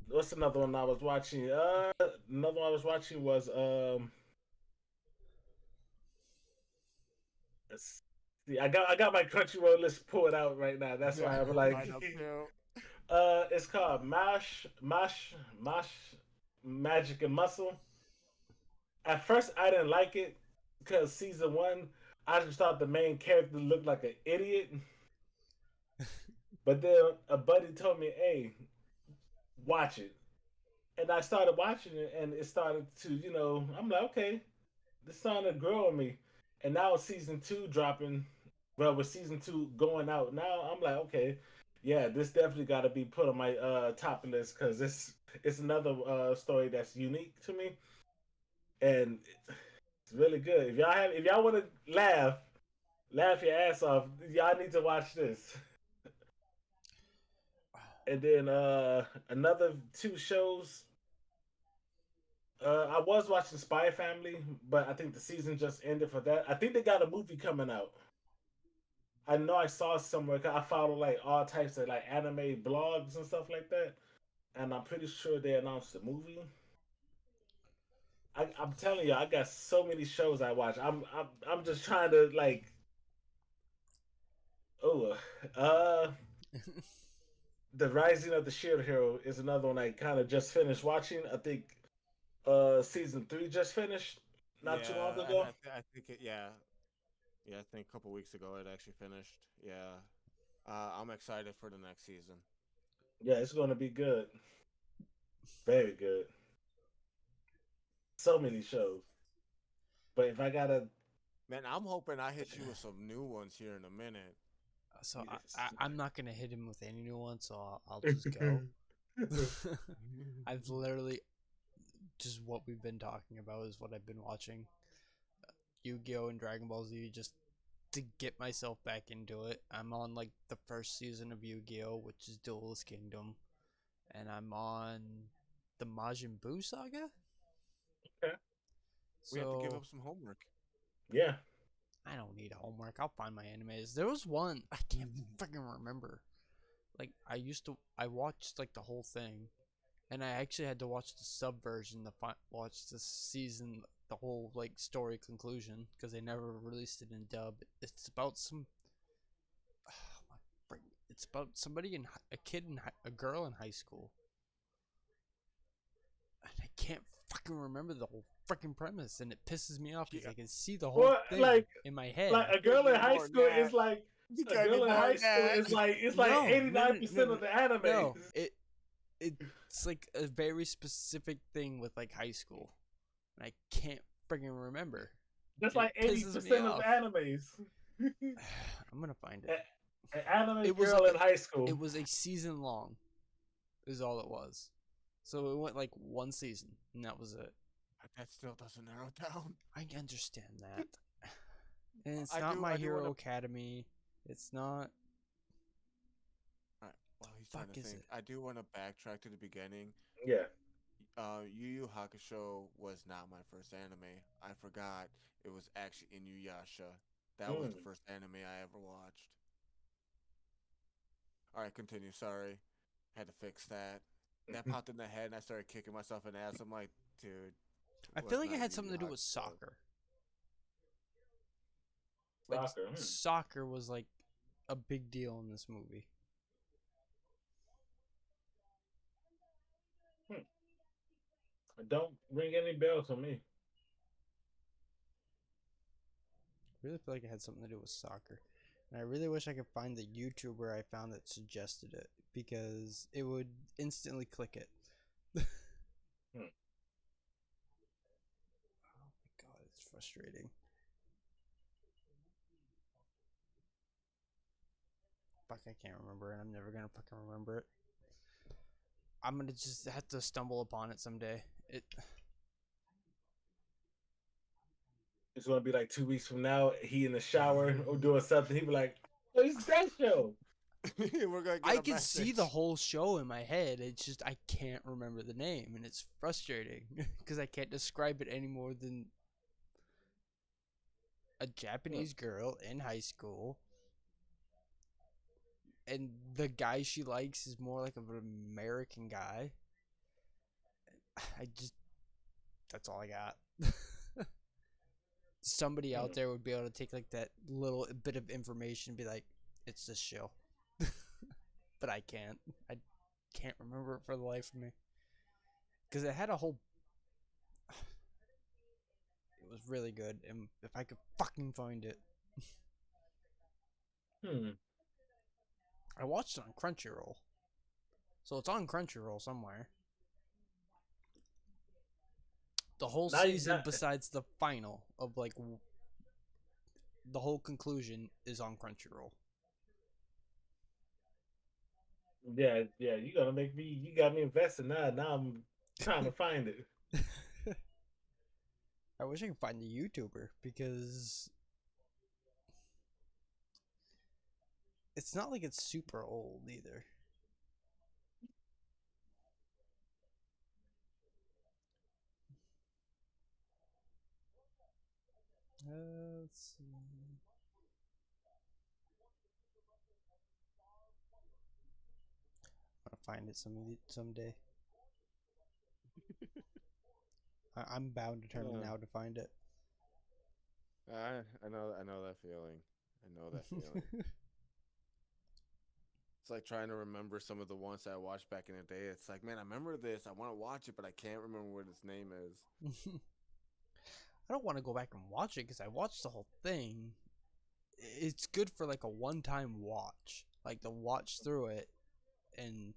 what's another one I was watching? Another one I was watching was see, I got my Crunchyroll list pulled out right now. That's Yeah, why I I'm have like, mine up too. it's called Mash Magic and Muscle. At first, I didn't like it because season one, I just thought the main character looked like an idiot. But then a buddy told me, "Hey, watch it," and I started watching it, and it started to, I'm like, okay, this starting to grow on me. And now season two dropping, well, with season two going out now, I'm like, okay, yeah, this definitely got to be put on my top list because it's another story that's unique to me, and it's really good. If y'all want to laugh your ass off, y'all need to watch this. And then another two shows. I was watching Spy Family, but I think the season just ended for that. I think they got a movie coming out. I know I saw somewhere. 'Cause I follow like all types of like anime blogs and stuff like that, and I'm pretty sure they announced the movie. I'm telling you, I got so many shows I watch. I'm just trying to like. Oh, uh, the Rising of the Shield Hero is another one I kind of just finished watching. I think season 3 just finished not too long Yeah, ago. I think it. Yeah, yeah. I think a couple weeks ago it actually finished. Yeah, I'm excited for the next season. Yeah, it's going to be good. Very good. So many shows. But if I gotta, Man, I'm hoping I hit you with some new ones here in a minute. So I'm not gonna hit him with any new one, so I'll just go. I've literally just what we've been talking about is what I've been watching. Yu-Gi-Oh and Dragon Ball Z just to get myself back into it. I'm on like the first season of Yu-Gi-Oh, which is Duelist Kingdom, and I'm on the Majin Buu saga. okay. We have to give So up some homework. Yeah. I don't need homework. I'll find my animes. There was one I can't freaking remember. Like I watched like the whole thing, and I actually had to watch the sub version to watch the season, the whole like story conclusion because they never released it in dub. It's about some, it's about somebody in a kid in a girl in high school, and I can't fucking remember the whole freaking premise, and it pisses me off because Yeah. I can see the whole Well, thing in my head. like a Give girl in me high more than school is that. like You a gotta be girl in more high than school that. is like it's like No, no, no, 89% of the anime. no. It's like a very specific thing with like high school, and I can't freaking remember. That's And it like eighty pisses me percent of off. animes. I'm gonna find it. An anime It was girl like in high school. it was a season long, is all it was. So it went like one season, and that was it. That still doesn't narrow down. I understand that, and it's I not do. My I do want Hero to. Academy. It's not. All right. While he's Fuck trying to is think, it? I do want to backtrack to the beginning. Yeah. Yu Yu Hakusho was not my first anime. I forgot it was actually Inuyasha. That was the Mm. first anime I ever watched. All right, continue. Sorry, had to fix that. That popped in the head, and I started kicking myself in the ass. I'm like, dude, I it feel was like it not had Yu something Yu to do with Hakusho. soccer. Like Soccer. soccer was like a big deal in this movie. Hmm. Don't ring any bells on me. I really feel like it had something to do with soccer. And I really wish I could find the YouTuber I found that suggested it because it would instantly click it. Hmm. Oh my god, it's frustrating. Fuck, I can't remember it. I'm never gonna fucking remember it. I'm gonna just have to stumble upon it someday. It. It's gonna be like 2 weeks from now. He in the shower or doing something. He be like, "Oh, it's that show." We're gonna get I a can see the message. whole show in my head. It's just I can't remember the name, and it's frustrating because I can't describe it any more than a Japanese girl in high school, and the guy she likes is more like of an American guy. I just that's all I got. Somebody out there would be able to take like that little bit of information and be like, it's this show. But I can't. I can't remember it for the life of me. Because it had a whole. It was really good, and if I could fucking find it. I watched it on Crunchyroll. So it's on Crunchyroll somewhere. The whole Now, season, besides the final of like the whole conclusion, is on Crunchyroll. yeah, yeah. You gonna make me? You got me invested now. Now I'm trying to find it. I wish I could find the YouTuber because it's not like it's super old either. Let's see. I'm gonna find it someday. I'm bound determined Yeah. now to find it. I know that feeling. I know that feeling. It's like trying to remember some of the ones that I watched back in the day. It's like, man, I remember this. I want to watch it, but I can't remember what its name is. I don't want to go back and watch it because I watched the whole thing. It's good for like a one-time watch, like to watch through it and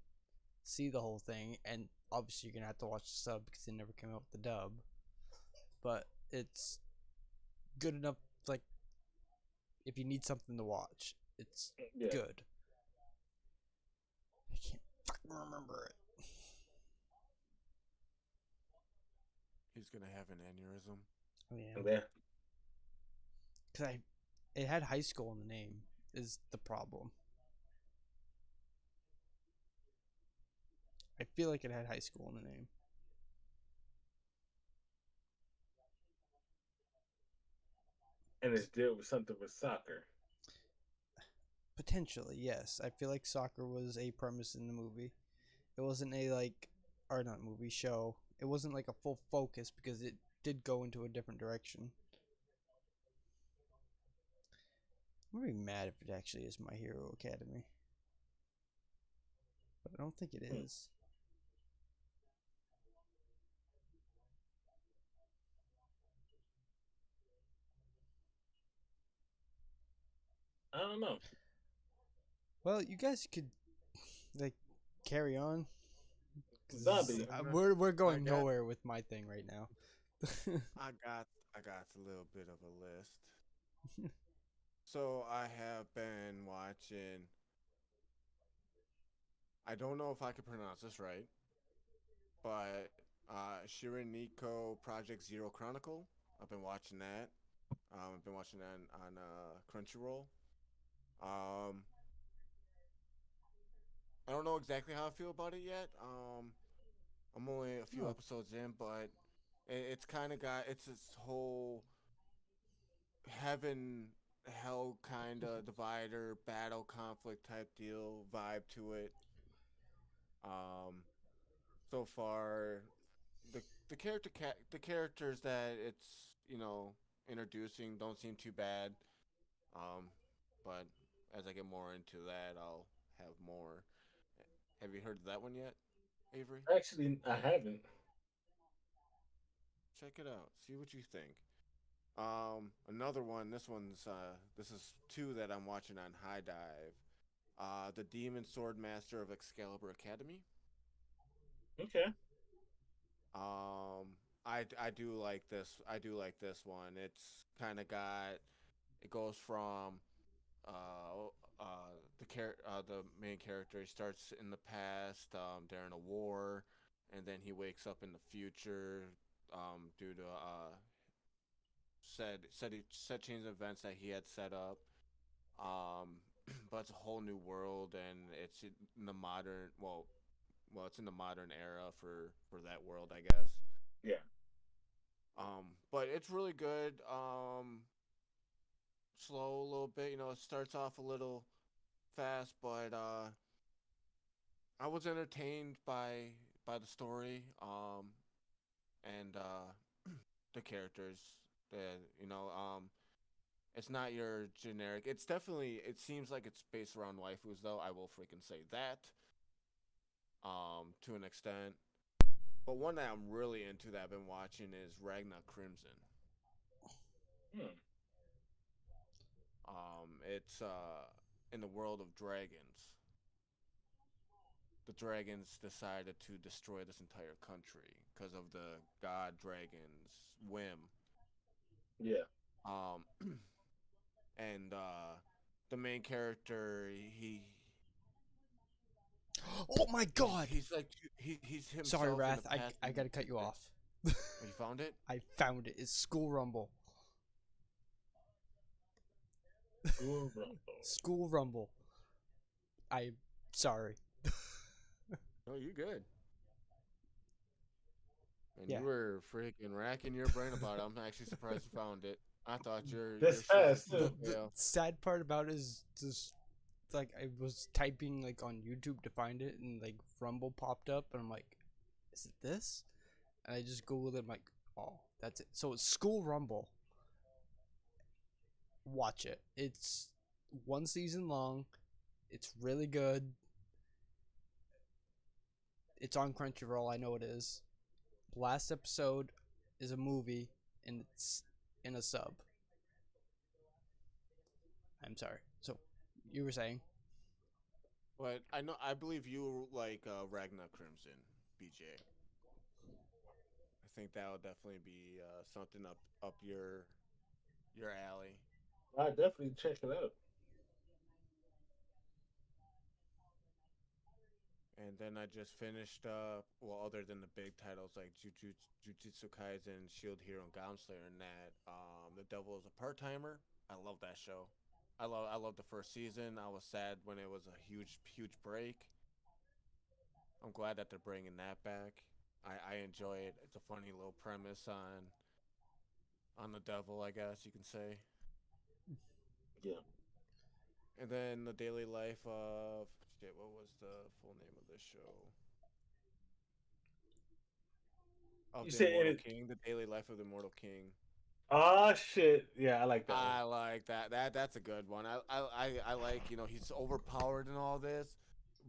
see the whole thing. And obviously, you're gonna have to watch the sub because they never came out with the dub. But it's good enough. Like if you need something to watch, it's Yeah. good. I can't fucking remember it. He's gonna have an aneurysm. Oh yeah, Yeah. because it had high school in the name is the problem. I feel like it had high school in the name. And it's deal with something with soccer. Potentially, yes. I feel like soccer was a premise in the movie. It wasn't a like, or not movie show. It wasn't like a full focus because it did go into a different direction. I'm gonna be mad if it actually is My Hero Academy, but I don't think it Hmm. is. I don't know. Well, you guys could like carry on. 'Cause, Zombie. we're going got- nowhere with my thing right now. I got a little bit of a list. So I have been watching. I don't know if I can pronounce this right, but Shiriniko Project Zero Chronicle. I've been watching that. I've been watching that on Crunchyroll. Um, I don't know exactly how I feel about it yet. I'm only a few Oh. episodes in, but it's kind of got it's this whole heaven hell kind of divider battle conflict type deal vibe to it. Um, so far, the characters that it's introducing don't seem too bad. Um, but as I get more into that, I'll have more. Have you heard of that one yet, Avery? Actually, I haven't. Check it out. See what you think. Another one. This is two that I'm watching on High Dive. The Demon Sword Master of Excalibur Academy. Okay. I do like this. I do like this one. It's kind of got. It goes from the main character. He starts in the past during a war, and then he wakes up in the future due to set change of events that he had set up. Um, but it's a whole new world, and it's in the modern. It's in the modern era for that world, I guess. Yeah. But it's really good. Slow a little bit. It starts off a little fast, but I was entertained by the story. And the characters. The it's not your generic. It's definitely. It seems like it's based around waifus, though. I will freaking say that. To an extent. But one that I'm really into that I've been watching is Ragna Crimson. Hmm. It's in the world of dragons. The dragons decided to destroy this entire country because of the god dragon's whim. Yeah. Um, and the main character, Oh my god! he's like he's himself. Sorry, in Wrath. the I past I and gotta cut you future. off. Oh, you found it? I found it. It's School Rumble. Ooh, bro. School Rumble. I'm sorry. Oh, you good? And Yeah. you were freaking racking your brain about it. I'm actually surprised you found it. I thought your This shit was fast, too too. The stale. sad part about it is just like I was typing like on YouTube to find it and like Rumble popped up and I'm like, is it this? And I just googled it. I'm like, all. That's it. So it's School Rumble. Watch it. It's one season long. It's really good. It's on Crunchyroll. I know it is. Last episode is a movie, and it's in a sub. I'm sorry. So, you were saying? But I believe you like Ragnar Crimson, BJ. I think that would definitely be something up your alley. I definitely check it out. And then I just finished well, other than the big titles like Jujutsu Kaisen, Shield Hero, and Goblin Slayer, and that The Devil is a Part-Timer. I love that show. I love the first season. I was sad when it was a huge break. I'm glad that they're bringing that back. I enjoy it. It's a funny little premise on the devil, I guess you can say. Yeah. And then the daily life of shit. What was the full name of this show? Of You the said Immortal it. King. The daily life of the Immortal King. Oh shit! Yeah, I like that. I like that. That's a good one. I like, he's overpowered and all this,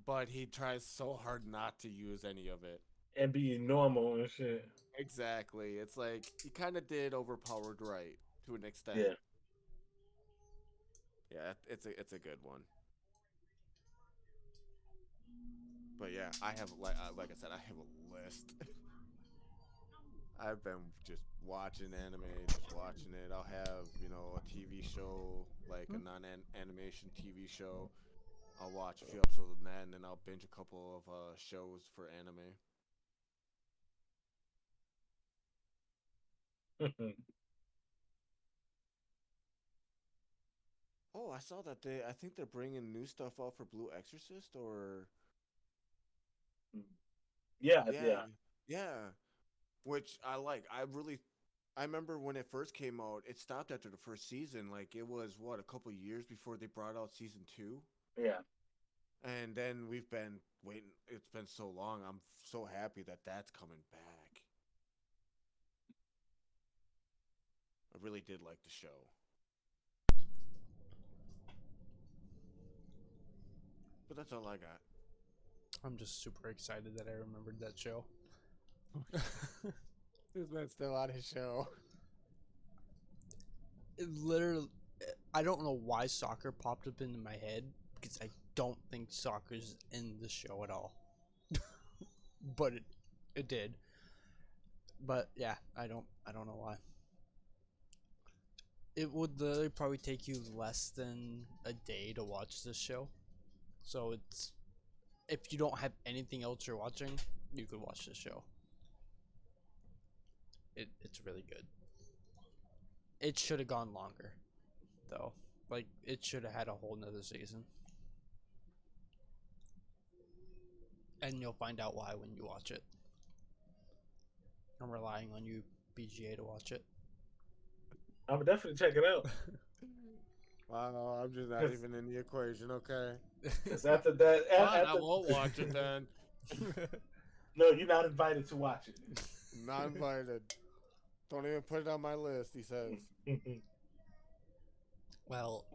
but he tries so hard not to use any of it. And be normal and shit. Exactly. It's like he kind of did overpowered right to an extent. Yeah. Yeah, it's a good one. But yeah, I have like I said, I have a list. I've been just watching anime, just watching it. I'll have, a TV show, like a non-animation TV show. I'll watch a few episodes of that, and then I'll binge a couple of shows for anime. Oh, I saw that I think they're bringing new stuff out for Blue Exorcist, or Yeah, yeah, yeah. yeah, which I like. I remember when it first came out, it stopped after the first season. Like it was what, a couple years before they brought out season 2. Yeah. And then we've been waiting. It's been so long. I'm so happy that that's coming back. I really did like the show. But that's all I got. I'm just super excited that I remembered that show. This man's still on his show. It literally, I don't know why soccer popped up into my head because I don't think soccer's in the show at all. But it did. But yeah, I don't know why. It would literally probably take you less than a day to watch this show. So it's, if you don't have anything else you're watching, you could watch this show. It's really good. It should have gone longer, though. Like, it should have had a whole nother season. And you'll find out why when you watch it. I'm relying on you, BGA, to watch it. I'm definitely check it out. Wow, I'm just not even in the equation, okay? Because after that, Fine, I won't watch it then. No, you're not invited to watch it. Not invited. Don't even put it on my list, he says. Well,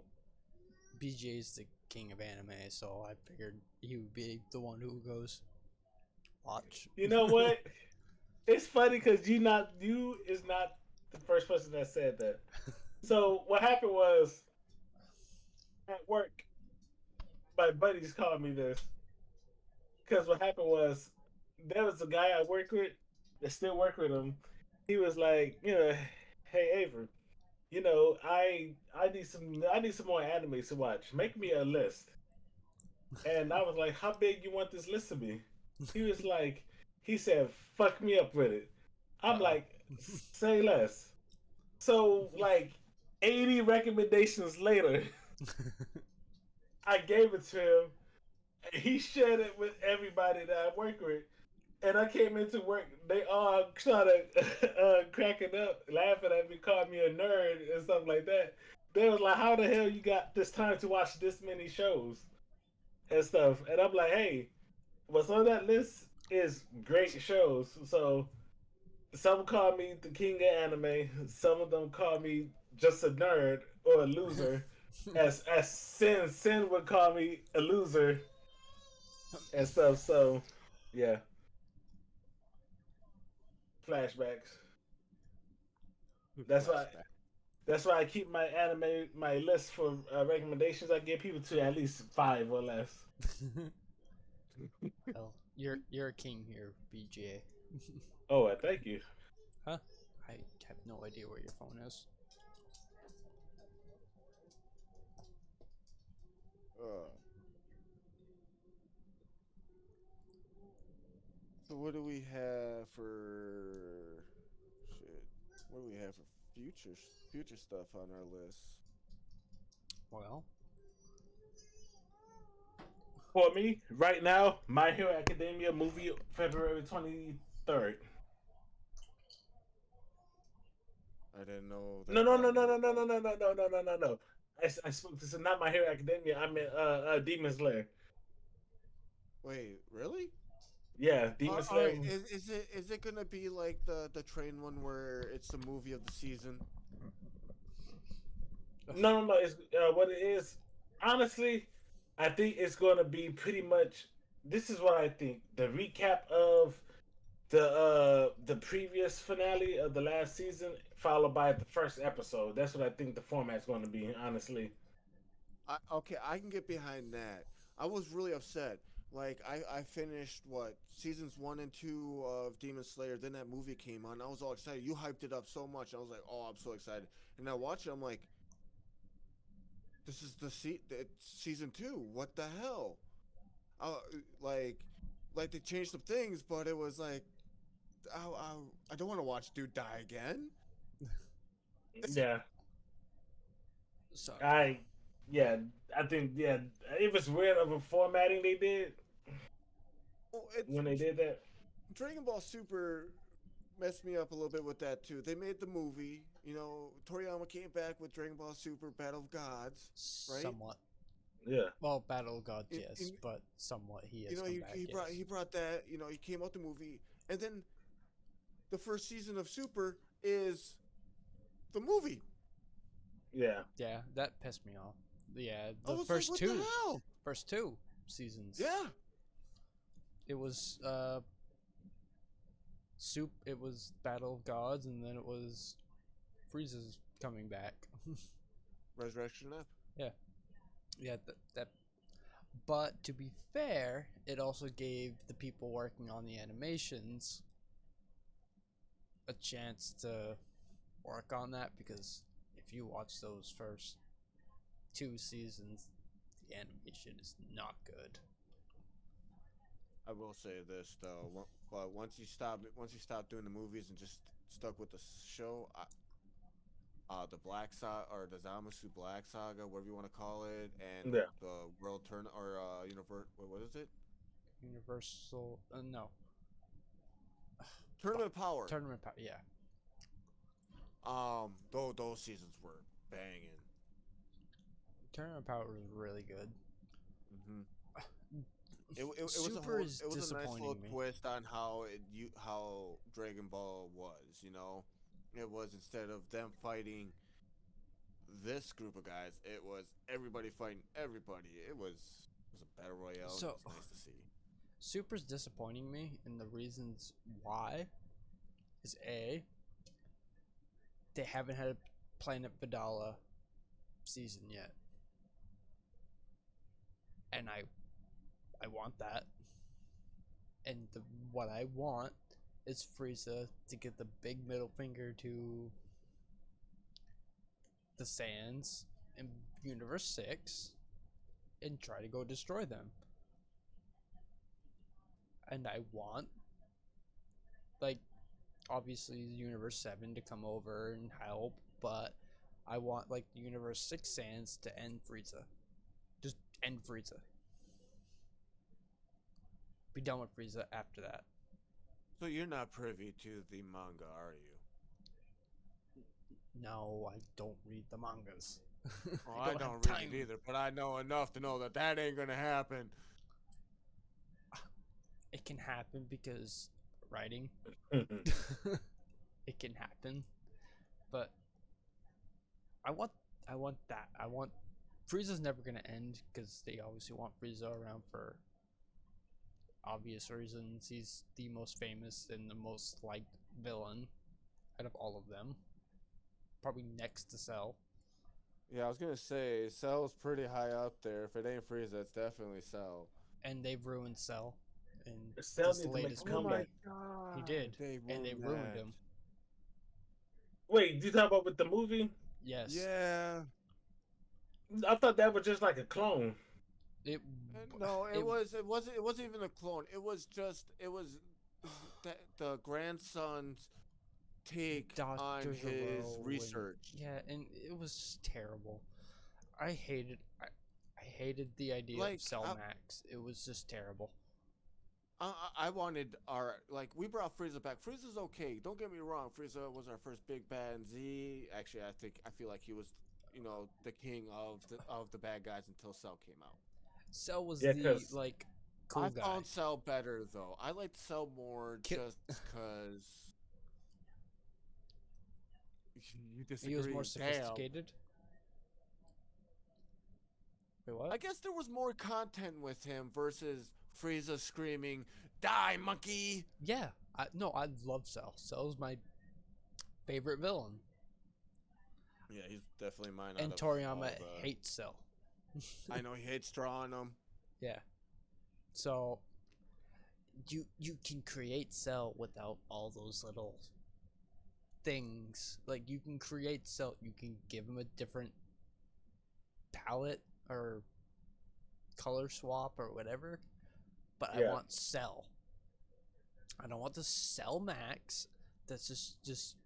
BJ's the king of anime, so I figured he would be the one who goes watch. You know what? It's funny because you is not the first person that said that. So what happened was at work, my buddies called me this because what happened was there was a guy I work with that still work with him. He was like, hey Avery, I need some more anime to watch. Make me a list. And I was like, how big you want this list to be? He said, fuck me up with it. I'm like, say less. So like 80 recommendations later, I gave it to him. And he shared it with everybody that I work with. And I came into work, they all started cracking up, laughing at me, calling me a nerd and stuff like that. They was like, how the hell you got this time to watch this many shows and stuff? And I'm like, hey, what's on that list is great shows. So some call me the king of anime. Some of them call me just a nerd or a loser. As Sin would call me a loser and stuff. So yeah, flashbacks. That's why. Flashback. That's why I keep my list for recommendations. I give people to at least 5 or less. Well, you're a king here, BJ. Oh, thank you. Huh? I have no idea where your phone is. Uh, so what do we have for shit? What do we have for future stuff on our list? Well, For me, right now, My Hero Academia movie February 23rd. I didn't know No, that no, that no, no, movie. no, no, no, no, no, no, no, no, no, no. I spoke. This is not My Hero Academia. I meant Demon Slayer. Wait, really? Yeah, Demon All Slayer. right. Is it gonna be like the train one where it's the movie of the season? No, no, no. It's what it is. Honestly, I think it's going to be pretty much. This is what I think. The recap of the previous finale of the last season, followed by the first episode. That's what I think the format's going to be. Honestly. Okay, I can get behind that. I was really upset. Like I finished what seasons 1 and 2 of Demon Slayer. Then that movie came on. I was all excited. You hyped it up so much. I was like, oh, I'm so excited. And I watch it. I'm like, this is it's season 2. What the hell? Uh, like, like they changed some things, but it was like, I don't want to watch dude die again. Yeah. so I. Yeah. I think. Yeah. It was weird of a formatting they did Oh, it's when they did that. Dragon Ball Super messed me up a little bit with that too. They made the movie. Toriyama came back with Dragon Ball Super Battle of Gods, right? somewhat. Yeah. Well, Battle of Gods, In, yes, in, but somewhat he you has know, come he, back. he brought Yes. he brought that. He came out the movie, and then the first season of Super is the movie. Yeah. Yeah, that pissed me off. Yeah, I the was like, what the hell? first two seasons. Yeah. It was soup. It was Battle of Gods, and then it was Frieza's coming back. Resurrection F. Yeah, yeah. That. But to be fair, it also gave the people working on the animations a chance to work on that, because if you watch those first two seasons, the animation is not good. I will say this though, but once you stop doing the movies and just stuck with the show, the Black Saga or the Zamasu Black Saga, whatever you want to call it, and Yeah. the World Turn or Universe. What is it? Universal, no, Tournament of Power. Tournament Power. Yeah, Though those seasons were banging. Tournament Power was really good. Mm-hmm. It was a Super whole is it was a nice little disappointing me. twist on how Dragon Ball was. It was, instead of them fighting this group of guys, it was everybody fighting everybody. It was a battle royale. And So it was nice to see. Super's disappointing me, and the reasons why is A, they haven't had a Planet Vidala season yet, and I want that. And what I want is Frieza to get the big middle finger to the Saiyans in Universe 6 and try to go destroy them. And I want, like, obviously Universe 7 to come over and help, but I want, like, the Universe 6 Saiyans to end Frieza. Just end Frieza. Be done with Frieza after that. So you're not privy to the manga, are you? No, I don't read the mangas. Oh, I I don't have don't read time. it either, but I know enough to know that ain't gonna happen. It can happen because writing. it can happen, but I want I want that. I want Frieza's never gonna end because they obviously want Frieza around for obvious reasons. He's the most famous and the most liked villain out of all of them, probably next to Cell. Yeah, I was gonna say Cell's pretty high up there. If it ain't Frieza, it's definitely Cell. And they've ruined Cell in Cell this needs to make a latest Oh movie. comeback. my god, He did, They and they ruined that. him. Wait, you talking about with the movie? Yes, Yeah. I thought that was just like a clone. it. No, it it wasn't even a clone. It was the grandson's take on Dr. his Gero and- research. yeah, and it was just terrible. I hated I hated the idea Like, of Cell Max. It was just terrible. I wanted our, like, we brought Frieza back. Frieza's okay. Don't get me wrong. Frieza was our first big bad in Z. Actually, I feel like he was, the king of the bad guys until Cell came out. Cell was Yeah, the 'cause like cool I guy. found Cell better though. I liked Cell more Ki- just because you disagree. He was more Damn. sophisticated. Wait, what? I guess there was more content with him versus Frieza screaming, "Die, monkey!" Yeah, no, I love Cell. Cell's my favorite villain, Yeah, he's definitely mine. and out of all Toriyama the- hates Cell. I know he hates drawing him. Yeah, so you can create Cell without all those little things. Like you can create Cell, you can give him a different palette or color swap or whatever. But I Yeah. want Cell. I don't want the Cell Max. That's just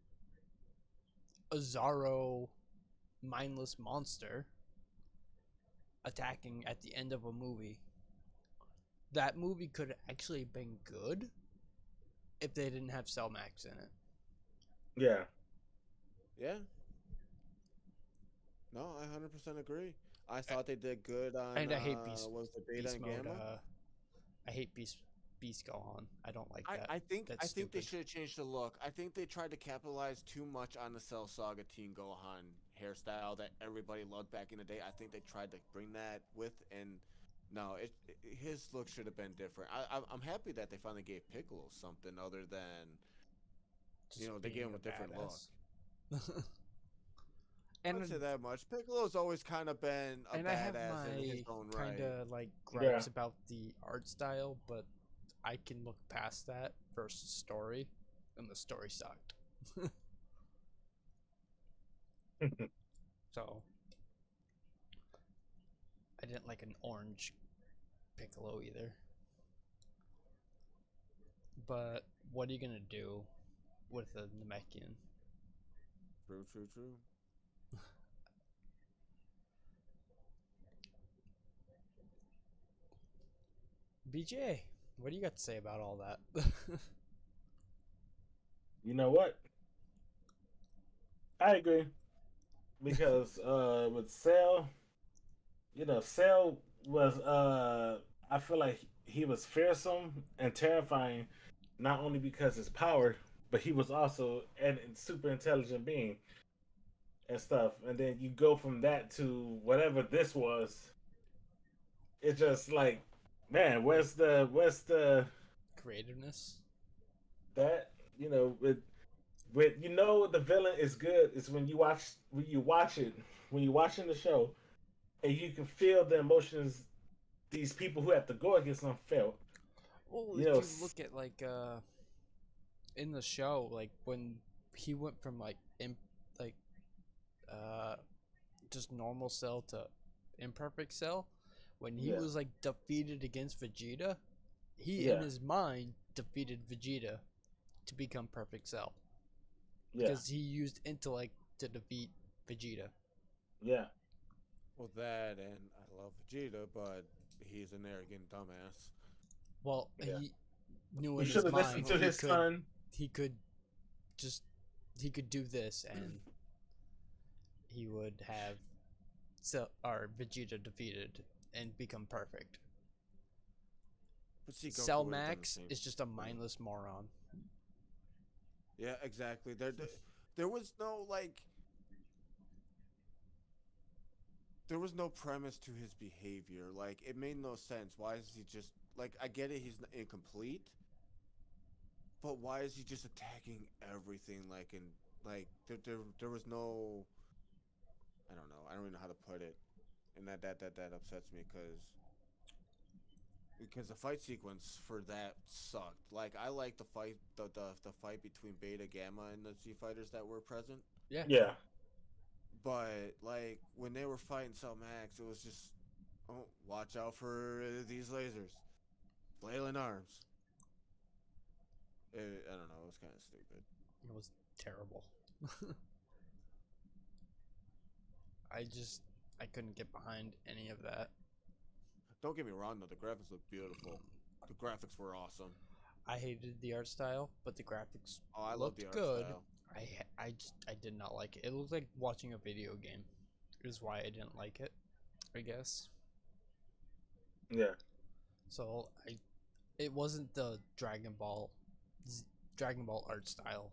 a Zaro mindless monster attacking at the end of a movie. That movie could have actually been good if they didn't have Cell Max in it. Yeah. Yeah. No, I 100% agree. I thought they did good on. And I hate Beast, was the Beta Beast and Mode. Gamma? I hate Beast Gohan. I don't like that. I think That's they stupid. should have changed the look. I think they tried to capitalize too much on the Cell Saga Teen Gohan hairstyle that everybody loved back in the day. I think they tried to bring that with, and no, his look should have been different. I'm happy that they finally gave Piccolo something other than Just they gave being him a different look. badass. I and wouldn't say that much. Piccolo's always kind of been a and I have badass in his my own right. kind of like gripes about the art style, but I can look past that versus story, and the story sucked. So I didn't like an orange Piccolo either. But what are you gonna do with a Namekian? True. BJ, what do you got to say about all that? You know what? I agree. Because with Cell, Cell was I feel like he was fearsome and terrifying, not only because his power, but he was also a super intelligent being and stuff. And then you go from that to whatever this was. It's just like, man, where's the Creativeness? that with the villain is good is when you're watching the show and you can feel the emotions these people who have to go against them felt. Well, You if know, you look at like in the show, like when he went from like just normal Cell to imperfect Cell, when he Yeah. was like defeated against Vegeta, he in Yeah. his mind defeated Vegeta to become perfect Cell Yeah, because he used intellect to defeat Vegeta. yeah, Well, that, and I love Vegeta, but he's an arrogant dumbass. Well, Yeah. he knew you in should his have listened mind to his son. he could just he could do this and he would have Vegeta defeated and become perfect. But see, Goku Cell would've done the Max same is just a thing. mindless moron. Yeah, exactly. There was no like there was no premise to his behavior. Like it made no sense. Why is he just like I get it he's incomplete, but why is he just attacking everything like there was no I don't know. I don't even know how to put it. And that upsets me because the fight sequence for that sucked. Like I like the fight between Beta, Gamma, and the Z fighters that were present. Yeah. Yeah. But like when they were fighting Cell Max, it was just oh, watch out for these lasers, flailing arms. I don't know. It was kind of stupid. It was terrible. I couldn't get behind any of that. Don't get me wrong though. The graphics look beautiful. The graphics were awesome. I hated the art style, but the graphics Oh, I love looked the art good. style. I did not like it. It looked like watching a video game. Is why I didn't like it, I guess. Yeah. So it wasn't the Dragon Ball art style.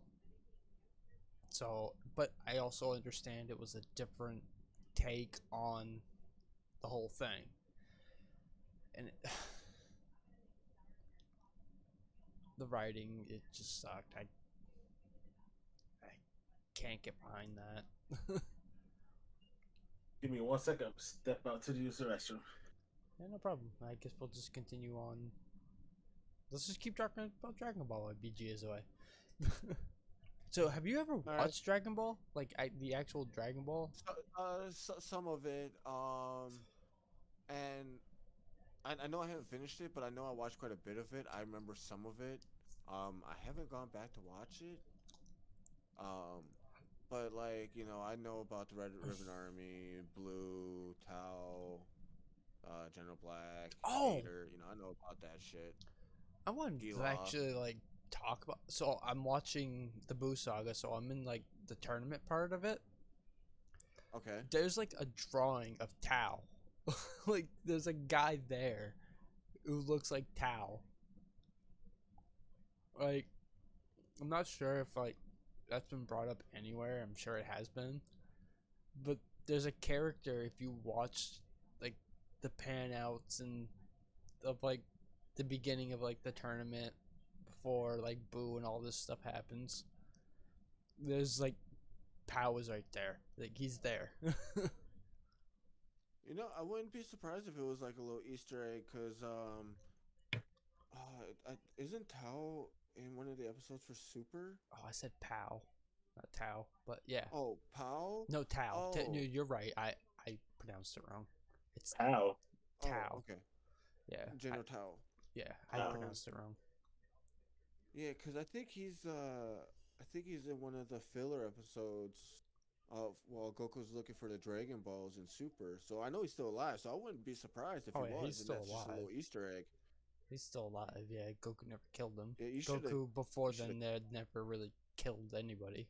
So, but I also understand it was a different take on the whole thing, and the writing it just sucked. I can't get behind that. Give me 1 second. Step out to the user restroom. Yeah, no problem. I guess we'll just continue on. Let's just keep talking about Dragon Ball at BG's away. So, have you ever right. watched Dragon Ball? Like the actual Dragon Ball? Some of it. And I know I haven't finished it, but I know I watched quite a bit of it. I remember some of it. I haven't gone back to watch it. Um, but like I know about the Red Ribbon Army, Blue, Tau, General Black, Oh, Vader. I know about that shit. I wanted to Pilaf. actually like talk about. So I'm watching the Buu Saga, so I'm in like the tournament part of it. Okay. There's like a drawing of Tao. Like there's a guy there who looks like Tao. Like I'm not sure if like that's been brought up anywhere. I'm sure it has been. But there's a character if you watch like the pan outs and of like the beginning of like the tournament before like Boo and all this stuff happens. There's like Pow is right there. Like he's there. I wouldn't be surprised if it was like a little Easter egg, cause isn't Tao in one of the episodes for Super? Oh, I said Pow, not Tao, but yeah. Oh, Pao. No Tao. Oh. No, you're right. I pronounced it wrong. It's How? Tao. Oh, okay. Yeah. General Tao. Yeah, I pronounced it wrong. Yeah, cause I think he's in one of the filler episodes of while Goku's looking for the Dragon Balls in Super. So I know he's still alive. So I wouldn't be surprised if he was. He's still and that's alive. Just a little Easter egg. He's still alive. Yeah, Goku never killed him. Yeah, Goku before then had never really killed anybody.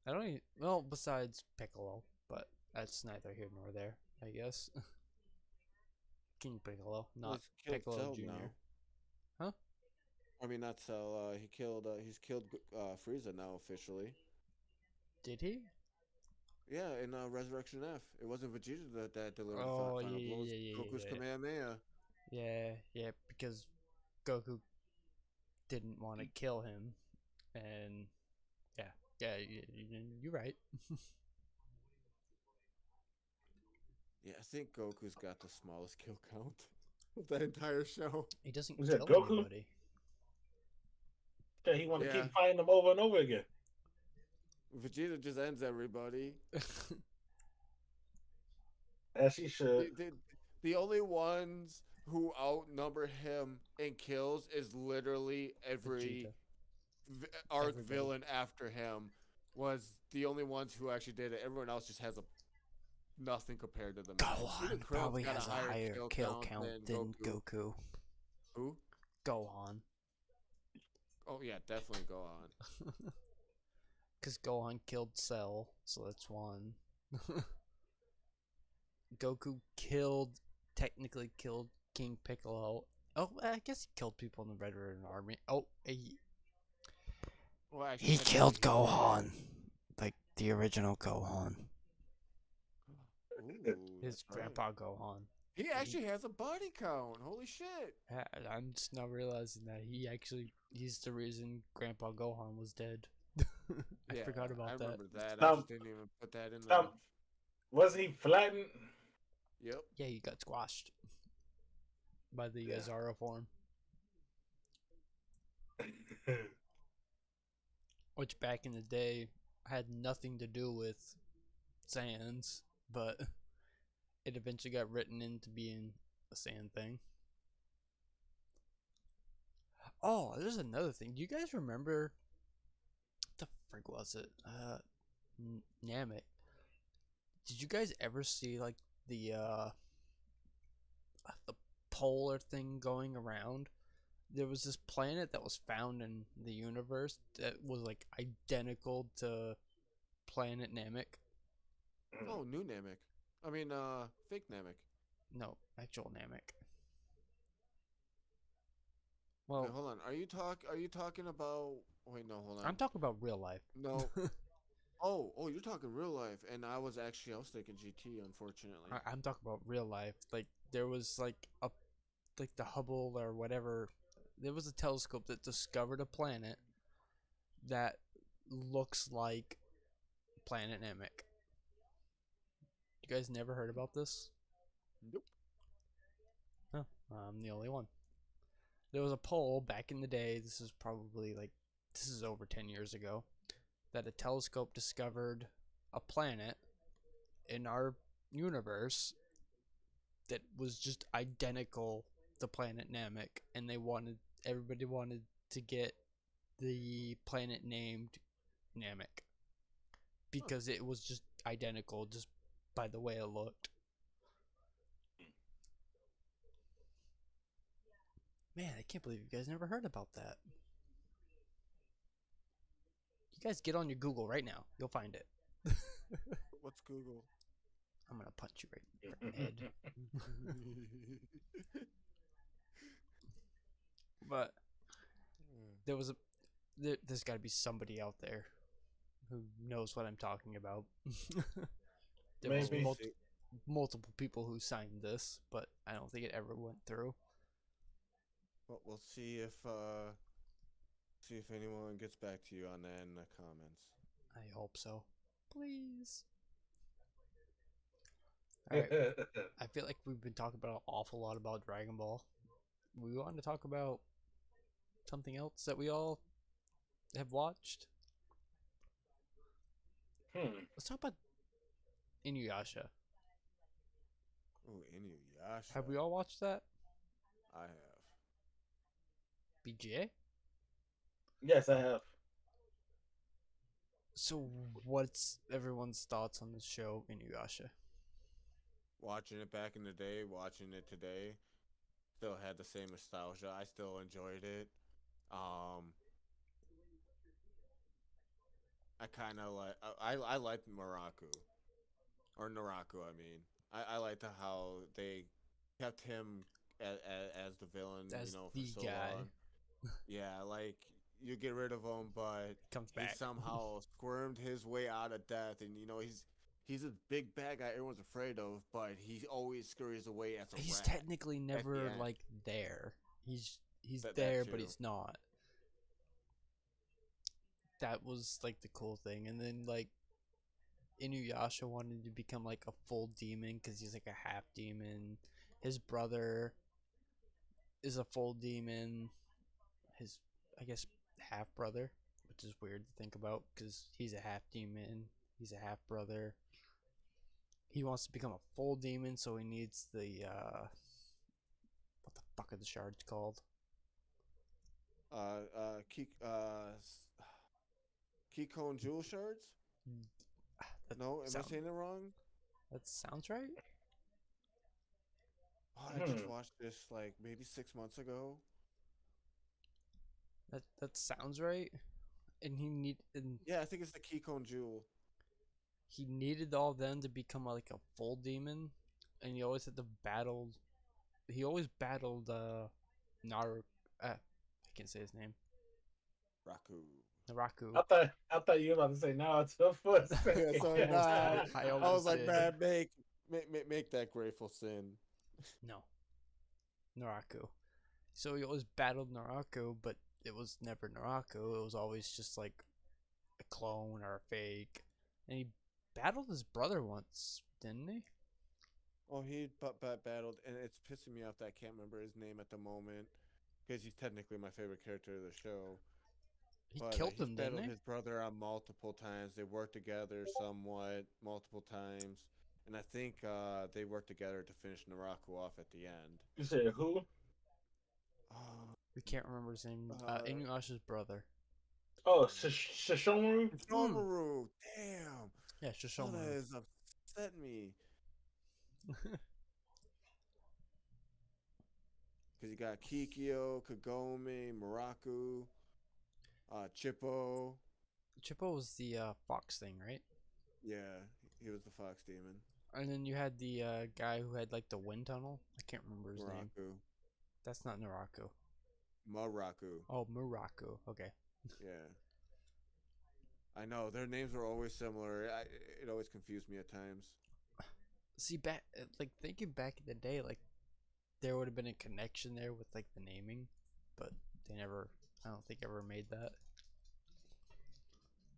I don't even, well, besides Piccolo, but that's neither here nor there, I guess. King Piccolo, not Piccolo Cell Jr. Now. Huh? I mean, not Cell. He's killed Frieza now officially. Did he? Yeah, in Resurrection F. It wasn't Vegeta that delivered the Oh, final blows. yeah. Goku's Kamehameha. Yeah, because Goku didn't want to kill him, and yeah, you're right. Yeah, I think Goku's got the smallest kill count of that entire show. He doesn't Was kill that Goku? anybody. Yeah, he want to keep fighting them over and over again. Vegeta just ends everybody. As he should. The only ones who outnumber him in kills is literally every arc villain after him was the only ones who actually did it. Everyone else just has nothing compared to them. Gohan probably has a higher kill count than Goku. Who? Gohan. Oh yeah, definitely Gohan. Because Gohan killed Cell, so that's one. Goku technically killed King Piccolo Oh, I guess he killed people in the Red Ribbon Army. Oh, Well, actually, he technically, killed he did. Gohan, like the original Gohan, Ooh, his that's right. grandpa Gohan. He actually has a body count. Holy shit! I'm just now realizing that he's the reason Grandpa Gohan was dead. I Yeah, forgot I about that. remember that. I Um, just didn't even put that in there. Was he flattened? Yep. Yeah, he got squashed by the Yeah. Zara form, which back in the day had nothing to do with Saiyans, but it eventually got written into being a Saiyan thing. Oh, there's another thing. Do you guys remember what the frig was it? Namek. Did you guys ever see like the polar thing going around? There was this planet that was found in the universe that was like identical to planet Namek. Oh, new Namek. I mean, fake Namek. No, actual Namek. Wait, Well, hold on. Are you talking about? Wait, no, hold on. I'm talking about real life. No. Oh, you're talking real life, and I was thinking GT, unfortunately. I'm talking about real life. Like there was like the Hubble or whatever. There was a telescope that discovered a planet that looks like planet Namek. You guys never heard about this? Nope. Huh, I'm the only one. There was a poll back in the day. This is over 10 years ago, that a telescope discovered a planet in our universe that was just identical to planet Namek, and everybody wanted to get the planet named Namek because it was just identical just by the way it looked. Man, I can't believe you guys never heard about that. You guys get on your Google right now. You'll find it. What's Google? I'm gonna punch you right in the freaking head. But there's got to be somebody out there who knows what I'm talking about. There was Maybe. multiple people who signed this, but I don't think it ever went through. Well, we'll see if anyone gets back to you on that in the comments. I hope so. Please. Alright, I feel like we've been talking about an awful lot about Dragon Ball. We want to talk about something else that we all have watched. Let's talk about Inuyasha. Oh, Inuyasha. Have we all watched that? I have. BGA? Yes, I have. So, what's everyone's thoughts on the show Inuyasha? Watching it back in the day, watching it today, still had the same nostalgia. I still enjoyed it. I kind of like I like Maraku or Naraku. I mean, I liked how they kept him as the villain. As you know, the for so guy. long. Yeah, like you get rid of him, but Comes he back. somehow squirmed his way out of death, and you know he's a big bad guy everyone's afraid of, but he always scurries away as a He's rat. technically never end. like there. He's That there, but too. he's not. That was like the cool thing, and then like Inuyasha wanted to become like a full demon because he's like a half demon. His brother is a full demon. His, I guess, half brother, which is weird to think about because he's a half demon. He's a half brother. He wants to become a full demon, so he needs the what the fuck are the shards called? Keycone Jewel Shards? That No, am I sound- saying it wrong? That sounds right. Oh, I just watched this like maybe 6 months ago. That sounds right. And Yeah, I think it's the Keycone Jewel. he needed all of them to become like a full demon, and he always had to battle. He always battled I can't say his name. Raku. Naraku. I thought you were about to say Naruto for a Yeah, second. so Almost nah, did. I I was almost like, did. man, make that grateful sin. No. Naraku. So he always battled Naraku, but it was never Naraku. It was always just like a clone or a fake. And he battled his brother once, didn't he? Oh, he battled, and it's pissing me off that I can't remember his name at the moment, because he's technically my favorite character of the show. He But killed he's him, didn't battled he? his brother on multiple times. They worked together somewhat multiple times, and I think they worked together to finish Naraku off at the end. You said who? We can't remember his name. Inuyasha's brother. Oh, Shishomaru? Shomaru, damn. Yeah, Oh, that Shishomaru. is upset me. Because you got Kikyo, Kagome, Muraku, Chippo. Chippo was the fox thing, right? Yeah, he was the fox demon. And then you had the guy who had like the wind tunnel. I can't remember his name. Muraku. That's not Naraku. Muraku. Oh, Muraku. Okay. Yeah. I know, their names were always similar. It always confused me at times. See, back like thinking back in the day, like there would have been a connection there with like the naming, but they never. I don't think ever made that.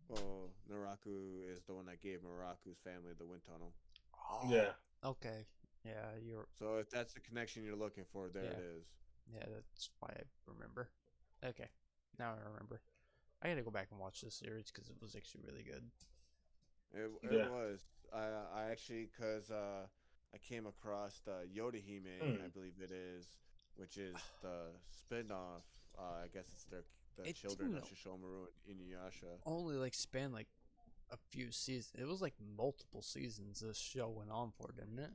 Well, Naraku is the one that gave Muraku's family the wind tunnel. Oh, Yeah. okay. Yeah, you're. So if that's the connection you're looking for, there it is. Yeah, that's why I remember. Okay, now I remember. I gotta go back and watch this series because it was actually really good. It was. I actually, because I came across Yodahime, I believe it is, which is the spin-off. I guess it's the It children of didn't Shishomaru and Inuyasha. only like span like a few seasons. It was like multiple seasons this show went on for, didn't it?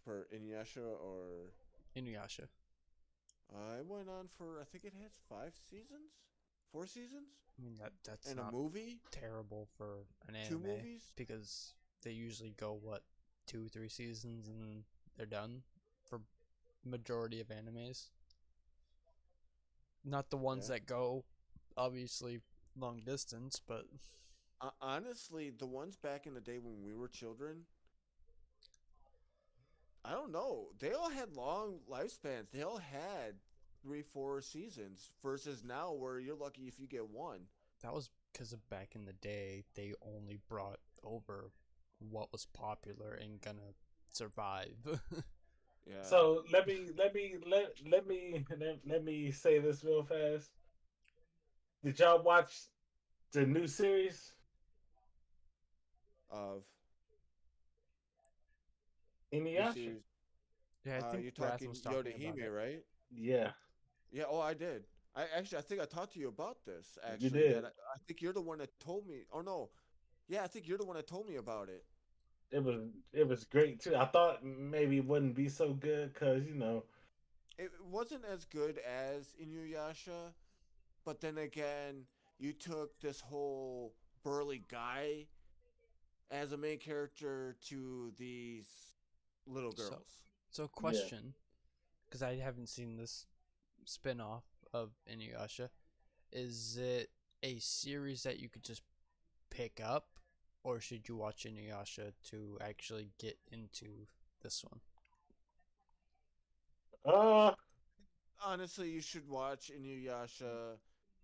For Inuyasha or... Inuyasha. it went on for, I think it has 5 seasons? 4 seasons? I mean that's And not a movie? terrible for an 2 anime movies? because they usually go 2-3 seasons and they're done for majority of animes. Not the ones Yeah. that go obviously long distance, but Honestly, the ones back in the day when we were children, I don't know. They all had long lifespans. They all had 3, 4 seasons versus now where you're lucky if you get one. that was because of back in the day they only brought over what was popular and gonna survive. Yeah. So let me say this real fast. Did y'all watch the new series? Of the Inuyasha? series, Yeah, I think you're Wrath talking was talking about Yodahime, it. right? Yeah. Yeah. Oh, I did. I think I talked to you about this. You Actually, did. that I think you're the one that told me. Oh no, yeah, I think you're the one that told me about it. It was great too. I thought maybe it wouldn't be so good because It wasn't as good as Inuyasha, but then again, you took this whole burly guy as a main character to these little So- girls. So question, because I haven't seen this spin-off of Inuyasha, is it a series that you could just pick up, or should you watch Inuyasha to actually get into this one? Honestly, you should watch Inuyasha.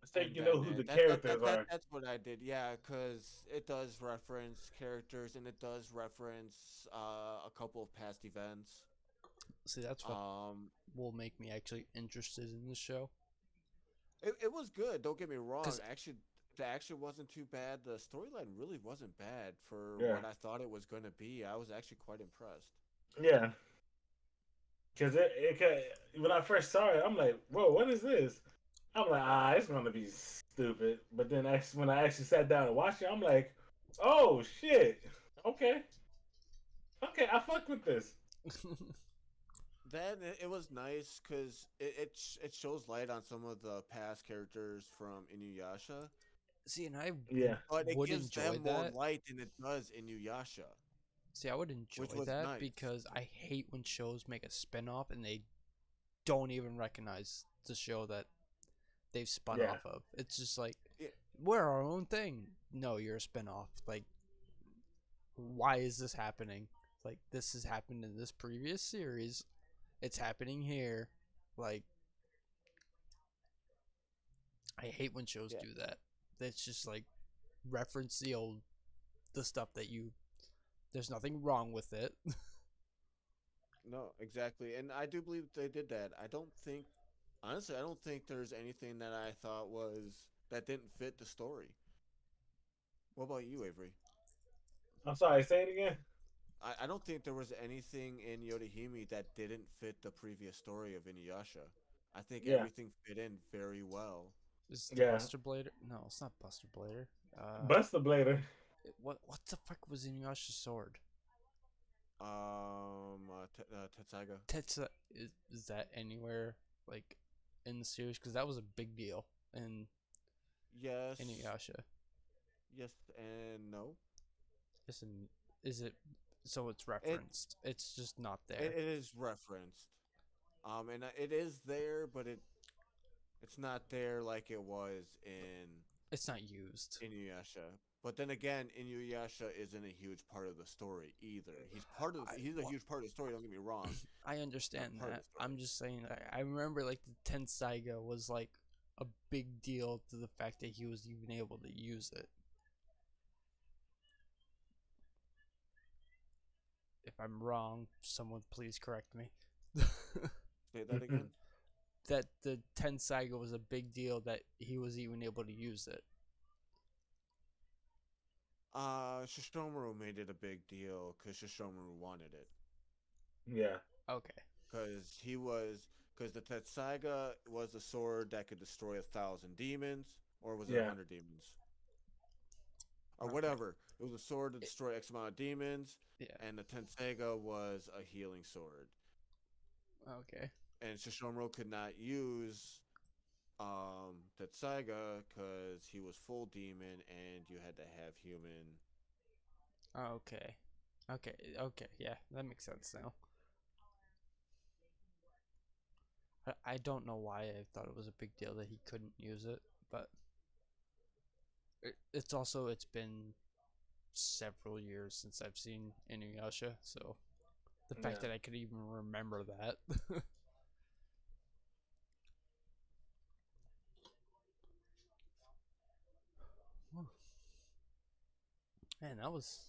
I think And you know then who the that- characters are. That's what I did. Yeah, because it does reference characters and it does reference a couple of past events. See, that's what will make me actually interested in the show. It was good. Don't get me wrong. 'Cause- Actually, the action wasn't too bad. The storyline really wasn't bad for Yeah. what I thought it was gonna be. I was actually quite impressed. Yeah. Because when I first saw it, I'm like, whoa, what is this? I'm like, it's going to be stupid. But then when I actually sat down and watched it, I'm like, oh, shit. Okay. Okay, I fuck with this. Then it was nice because it shows light on some of the past characters from Inuyasha, See, and I Yeah. but it would gives enjoy them more that. light than it does Inuyasha. See, I would enjoy was that nice. because I hate when shows make a spin-off and they don't even recognize the show that they've spun Yeah. off of. It's just like Yeah. we're our own thing. No, you're a spin-off. Like, why is this happening? Like, this has happened in this previous series. It's happening here. Like, I hate when shows Yeah. do that. It's just like reference the stuff that you. There's nothing wrong with it. No, exactly. And I do believe they did that. I don't think, honestly, I don't think there's anything that I thought was that didn't fit the story. What about you, Avery? I'm sorry. Say it again. I don't think there was anything in Yorihime that didn't fit the previous story of Inuyasha. I think Yeah. everything fit in very well. Is the Yeah. Buster Blader? No, it's not Buster Blader. Buster Blader. What the fuck was Inuyasha's sword? Tetsuga. Tetsa is that anywhere like in the series? Because that was a big deal in Yes. Inuyasha. Yes and no. Is it? So it's referenced. It's just not there. It is referenced. And it is there, but it's not there like it was in It's not used. Inuyasha. But then again, Inuyasha isn't a huge part of the story either. He's a huge part of the story. Don't get me wrong. I understand part of that. the story. I'm just saying. I remember like the Tensaiga was like a big deal to the fact that he was even able to use it. If I'm wrong, someone please correct me. Say that again. That the Tensaiga was a big deal that he was even able to use it. Shishomaru made it a big deal because Shishomaru wanted it. Yeah. Okay. Because the Tetsaiga was a sword that could destroy 1,000 demons, or was it Yeah. 100 demons? Or Okay. whatever. It was a sword to destroy X amount of demons, Yeah. and the Tenseiga was a healing sword. Okay. And Shishomaru could not use Tetsaiga because he was full demon, and you had to have human. Okay. Okay. Yeah, that makes sense now. I don't know why I thought it was a big deal that he couldn't use it, but it's been several years since I've seen Inuyasha, so the fact Yeah. that I could even remember that. Man, that was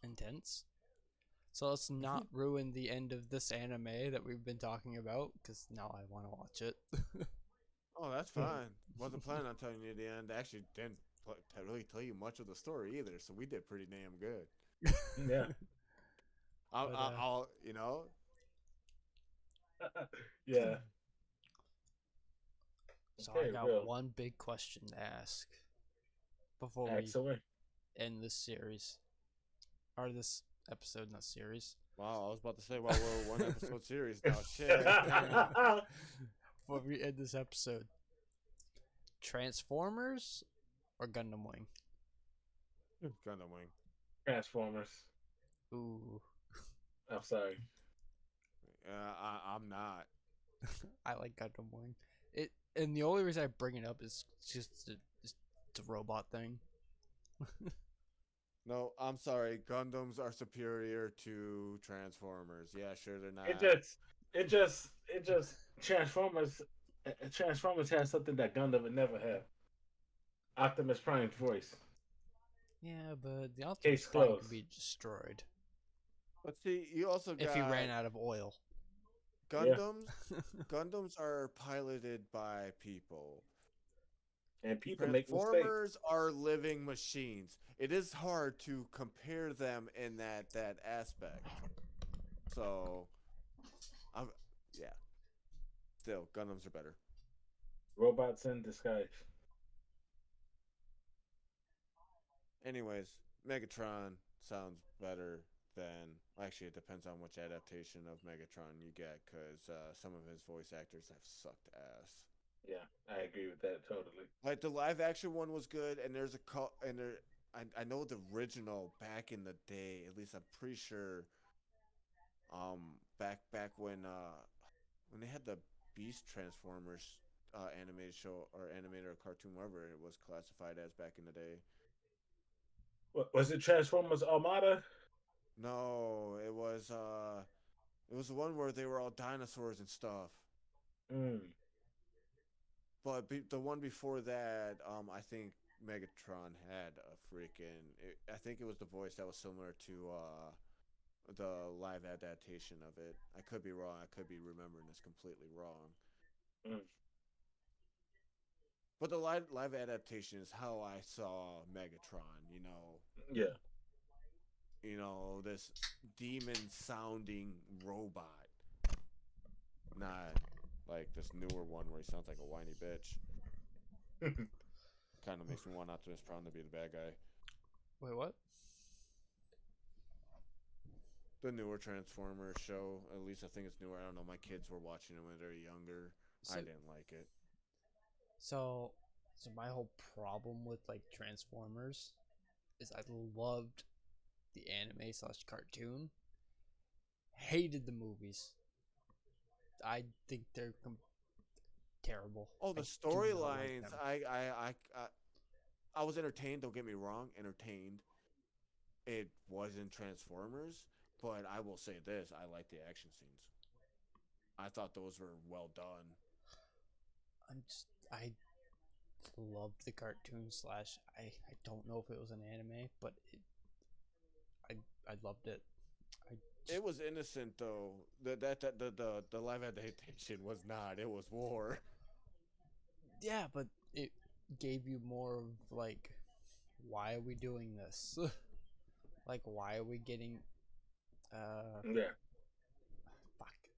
intense. So let's not ruin the end of this anime that we've been talking about, because now I want to watch it. Oh, that's fine. Wasn't planning on telling you the end. I actually didn't really tell you much of the story either, so we did pretty damn good. Yeah. I'll you know. Yeah. So Okay, I got Will. one big question to ask before we Excellent. end this series. Or this episode, not series. Wow, I was about to say, well, we're one episode series now. Shit. Damn. Before we end this episode. Transformers or Gundam Wing? Gundam Wing. Transformers. Ooh. I'm sorry. I'm not. I like Gundam Wing. And the only reason I bring it up is just the robot thing. No, I'm sorry. Gundams are superior to Transformers. Yeah, sure they're not. It just Transformers. Transformers has something that Gundam would never have. Optimus Prime's voice. Yeah, but the Optimus Case Prime closed. could be destroyed But see, you also got if he ran out of oil. Gundams. Gundams are piloted by people. And people make mistakes. Transformers are living machines. It is hard to compare them in that aspect. So, yeah. Still, Gundams are better. Robots in disguise. Anyways, Megatron sounds better than. Actually, it depends on which adaptation of Megatron you get, because some of his voice actors have sucked ass. Yeah, I agree with that totally. Like the live action one was good, and I know the original back in the day. At least I'm pretty sure. Back when they had the Beast Transformers animated show or animated or cartoon, whatever it was classified as back in the day. Was it Transformers Armada? No, it was the one where they were all dinosaurs and stuff. Mm. But the one before that, I think Megatron had a freaking. I think it was the voice that was similar to the live adaptation of it. I could be wrong. I could be remembering this completely wrong. Mm. But the live adaptation is how I saw Megatron. Yeah. This demon sounding robot, not like this newer one where he sounds like a whiny bitch. Kind of makes me want Optimus Prime to be the bad guy. Wait, what? The newer Transformers show, at least I think it's newer. I don't know. My kids were watching it when they were younger. I didn't like it. So my whole problem with like Transformers is I loved the anime slash cartoon. Hated the movies. I think they're terrible. Oh, the storylines! I was entertained. Don't get me wrong, entertained. It wasn't Transformers, but I will say this: I like the action scenes. I thought those were well done. I loved the cartoon slash. I don't know if it was an anime, but I loved it. It was innocent though. The live adaptation was not. It was war. Yeah, but it gave you more of like, why are we doing this? Like, why are we getting? Yeah. Fuck,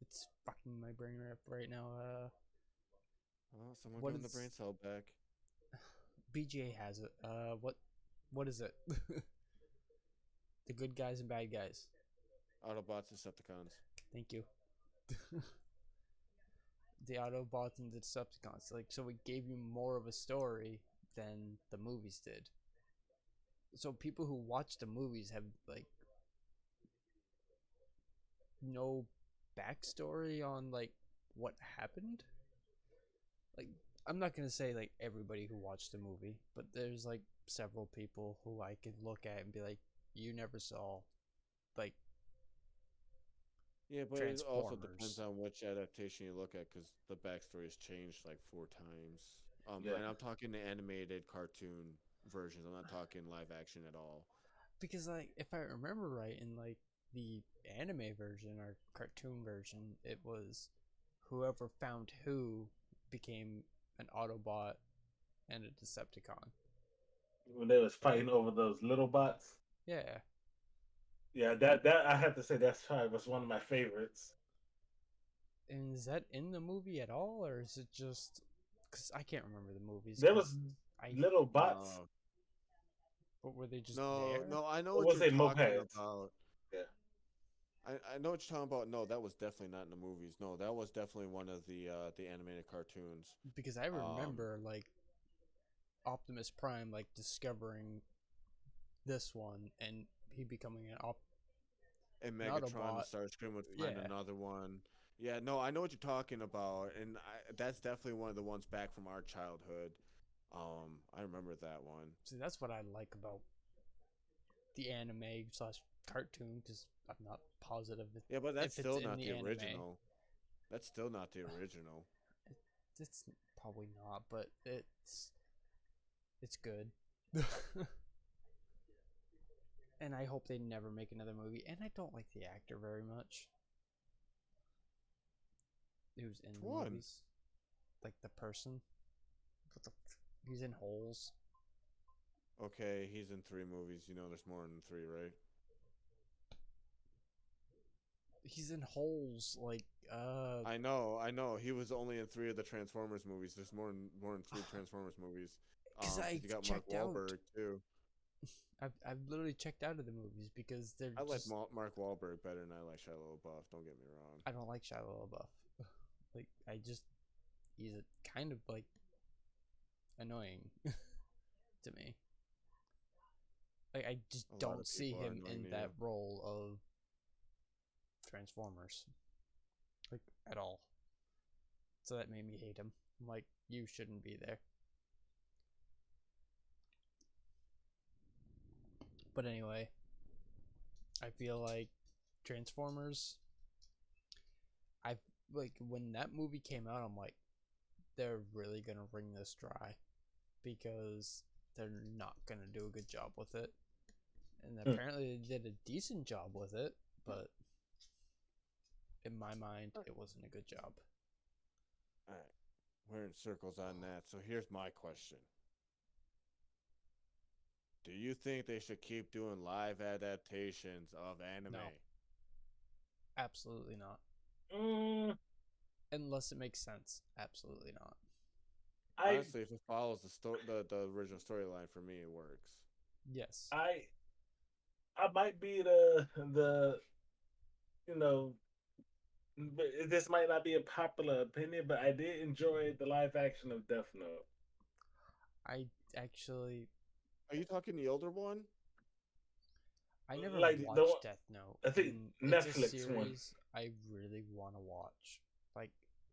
it's fucking my brain right now. Oh, someone giving the brain cell back. BGA has it. What is it? The good guys and bad guys. Autobots and Decepticons. Thank you. The Autobots and the Decepticons. Like, so it gave you more of a story than the movies did. So people who watch the movies have like no backstory on like what happened. Like, I'm not gonna say like everybody who watched the movie, but there's like several people who I could look at and be like, you never saw like. Yeah, but it also depends on which adaptation you look at, because the backstory has changed like 4 times. Yeah. And I'm talking the animated cartoon versions. I'm not talking live action at all. Because like, if I remember right, in like the anime version or cartoon version, it was whoever found who became an Autobot and a Decepticon. When they was fighting over those little bots. Yeah. Yeah, that I have to say that's probably was one of my favorites. And is that in the movie at all, or is it just because I can't remember the movies? There was little bots. But were they just no, there? no? I know Or what was you're they talking mopeds? about. Yeah. I know what you're talking about. No, that was definitely not in the movies. No, that was definitely one of the animated cartoons. Because I remember like Optimus Prime like discovering this one and he becoming And an Megatron Autobot. and Starscream would find another one. Yeah, no, I know what you're talking about, and that's definitely one of the ones back from our childhood. I remember that one. See, that's what I like about the anime slash cartoon, because I'm not positive. Yeah, but that's still not the anime. original. That's still not the original. It's probably not, but it's good. And I hope they never make another movie. And I don't like the actor very much. Who's in the movies? Like the person. He's in Holes. Okay, he's in 3 movies. You know, there's more than 3, right? He's in Holes, like I know. He was only in 3 of the Transformers movies. There's more than 3 Transformers movies. Because you got Mark Wahlberg too. I've literally checked out of the movies because they're. I like Mark Wahlberg better than I like Shia LaBeouf. Don't get me wrong. I don't like Shia LaBeouf. Like, he's a kind of like annoying to me. Like, I just don't see him in that role of Transformers, like, at all. So that made me hate him. I'm like, you shouldn't be there. But anyway, I feel like Transformers, I like when that movie came out, I'm like, they're really gonna wring this dry because they're not gonna do a good job with it. And apparently they did a decent job with it, but in my mind, it wasn't a good job. All right, we're in circles on that. So here's my question: do you think they should keep doing live adaptations of anime? No. Absolutely not. Mm, Unless it makes sense. Absolutely not. Honestly, if it follows the original storyline, for me, it works. Yes. I might be the you know, but this might not be a popular opinion, but I did enjoy the live action of Death Note. I actually, Are you talking the older one? I never Like the watched one- Death Note. I think and it's a Netflix one. series I really want to watch. Like,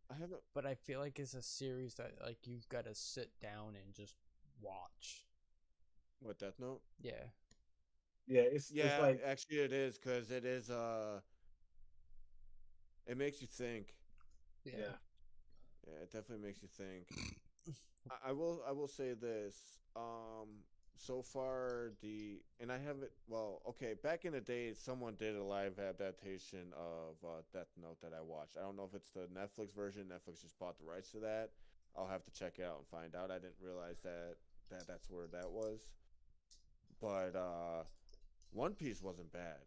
I haven't. but I feel like it's a series that like you've got to sit down and just watch. What, Death Note? Yeah. Yeah, it's like actually it is, because it is it makes you think. Yeah. Yeah, it definitely makes you think. I will say this. So far and I haven't. Well, okay. Back in the day, someone did a live adaptation of Death Note that I watched. I don't know if it's the Netflix version. Netflix just bought the rights to that. I'll have to check it out and find out. I didn't realize that's where that was. But One Piece wasn't bad.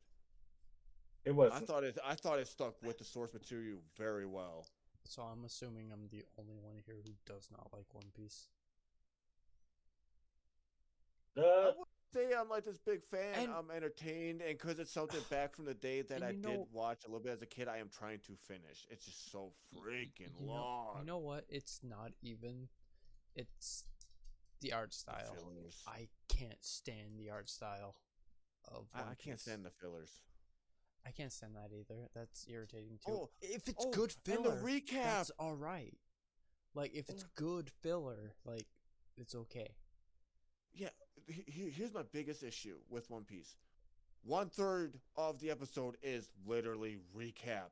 it was. I thought it stuck with the source material very well. So I'm assuming I'm the only one here who does not like One Piece. I would say I'm like this big fan. And- I'm entertained, and because it's something back from the day that And I you did know- watch a little bit as a kid, I am trying to finish. It's just so freaking long. You know what? It's not even. It's the art The style. fillers. I can't stand the art style of One I can't Piece. stand the fillers. I can't stand that either. That's irritating too. Oh, If it's oh, good and the filler, recap. that's all right. Like if it's good filler, like it's okay. Yeah, here's my biggest issue with One Piece. 1/3 of the episode is literally recap.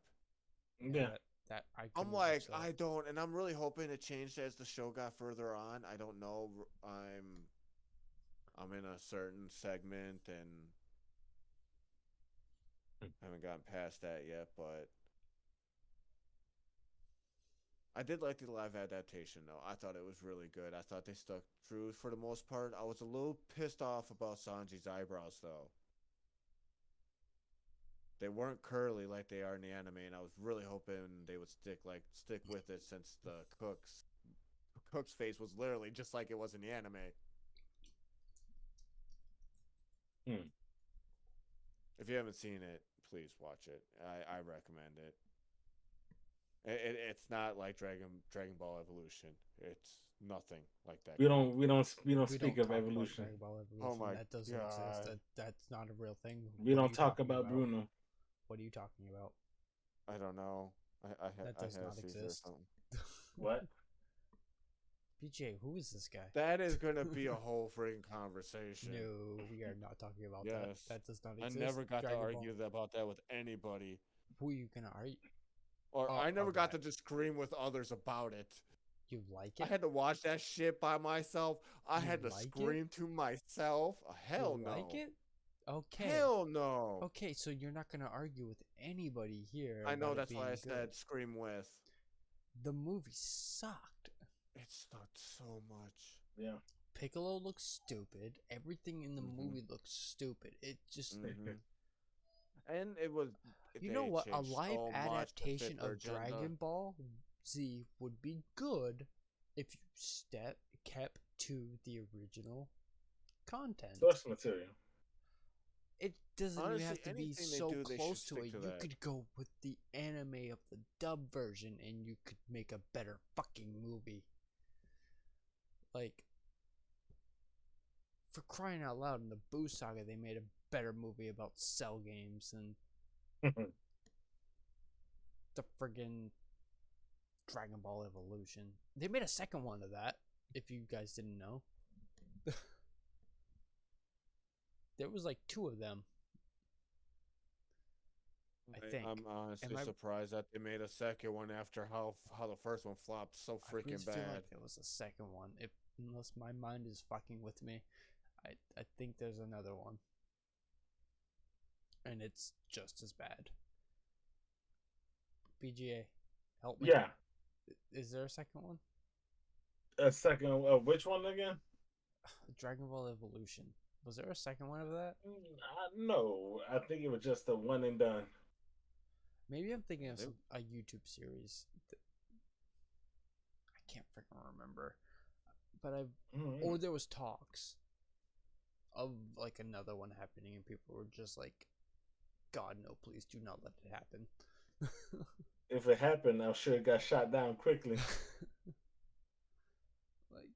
Yeah. That I. I'm couldn't like, watch that. I don't, and I'm really hoping it changed as the show got further on. I don't know. I'm in a certain segment and haven't gotten past that yet, but I did like the live adaptation though. I thought it was really good. I thought they stuck true for the most part. I was a little pissed off about Sanji's eyebrows though. They weren't curly like they are in the anime, and I was really hoping they would stick with it, since the cook's face was literally just like it was in the anime. If you haven't seen it, please watch it. I recommend it. It's not like Dragon Ball Evolution. It's nothing like that. We don't speak We of don't talk about evolution. Dragon Ball Evolution. Oh my that doesn't God. exist. That's not a real thing. We What are don't you talk talking about Bruno. What are you talking about? I don't know. I That does had not a seizure or exist. something. What? BJ, who is this guy? That is gonna be a whole freaking conversation. No, we are not talking about that. Yes. That does not I exist. never got Dragon to Ball. argue about that with anybody. Who are you gonna argue? Or Oh, I never got to alright. just scream with others about it. You like I it? had to watch that shit by myself. I You had to like it? scream to myself. Hell you no. like it? Okay. Hell no. Okay, so you're not gonna argue with anybody here. I know, about it that's why I being said good. scream with. The movie sucked. It sucked so much. Yeah. Piccolo looks stupid. Everything in the Mhm. movie looks stupid. It just. Mhm. And it was. You they know what? A changed live so much to fit adaptation their of agenda. Dragon Ball Z would be good if you kept to the original content. Source material. It doesn't Honestly, even have to be anything they so do, they should close to stick it. to You that. could go with the anime of the dub version and you could make a better fucking movie. Like, for crying out loud, in the Boo Saga, they made a better movie about Cell games and the friggin' Dragon Ball Evolution. They made a second one of that. If you guys didn't know, there was like 2 of them. I think. I'm honestly Am I? surprised that they made a second one after how the first one flopped so I really freaking feel bad. like there was a second one. If unless my mind is fucking with me, I think there's another one, and it's just as bad. BGA, help me. Yeah, Is there a second one? a second. Which one again? Dragon Ball Evolution. Was there a second one of that? No, I think it was just a one and done. Maybe I'm thinking of They- a YouTube series. I can't freaking remember. But or there was talks of like another one happening, and people were just like, "God, no! Please do not let it happen." If it happened, I'm sure it got shot down quickly. Like,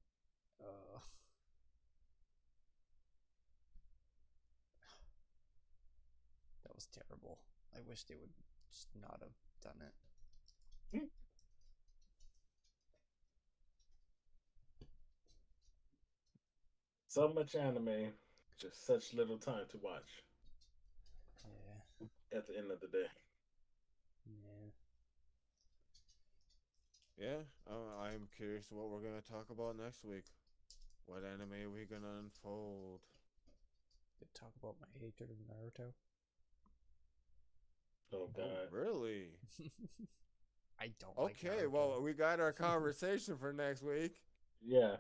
that was terrible. I wish they would just not have done it. So much anime, just such little time to watch. Yeah, At the end of the day, yeah. Yeah, I'm curious what we're gonna talk about next week. What anime are we gonna unfold? To talk about my hatred of Naruto. oh Oh, god, really? I don't like Okay, Naruto. well, we got our conversation for next week. yeah,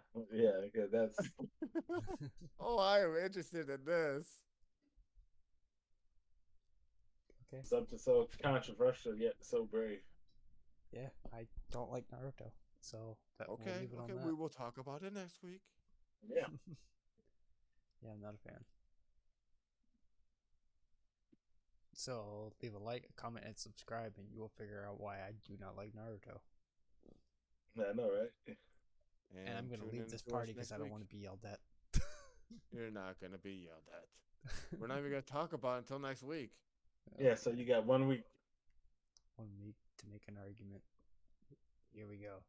because that's Oh, I am interested in this. Okay. something so controversial yet so brave. Yeah, I don't like Naruto. So that we'll Okay, leave it okay, on we that. will talk about it next week. Yeah, Yeah, I'm not a fan. So leave a like, a comment, and subscribe, and you will figure out why I do not like Naruto. I know, right? And I'm gonna tune leave in this to us party because next I don't week. want to be yelled at. You're not gonna be yelled at. We're not even gonna talk about it until next week. Yeah, so you got 1 week. 1 week to make an argument. Here we go.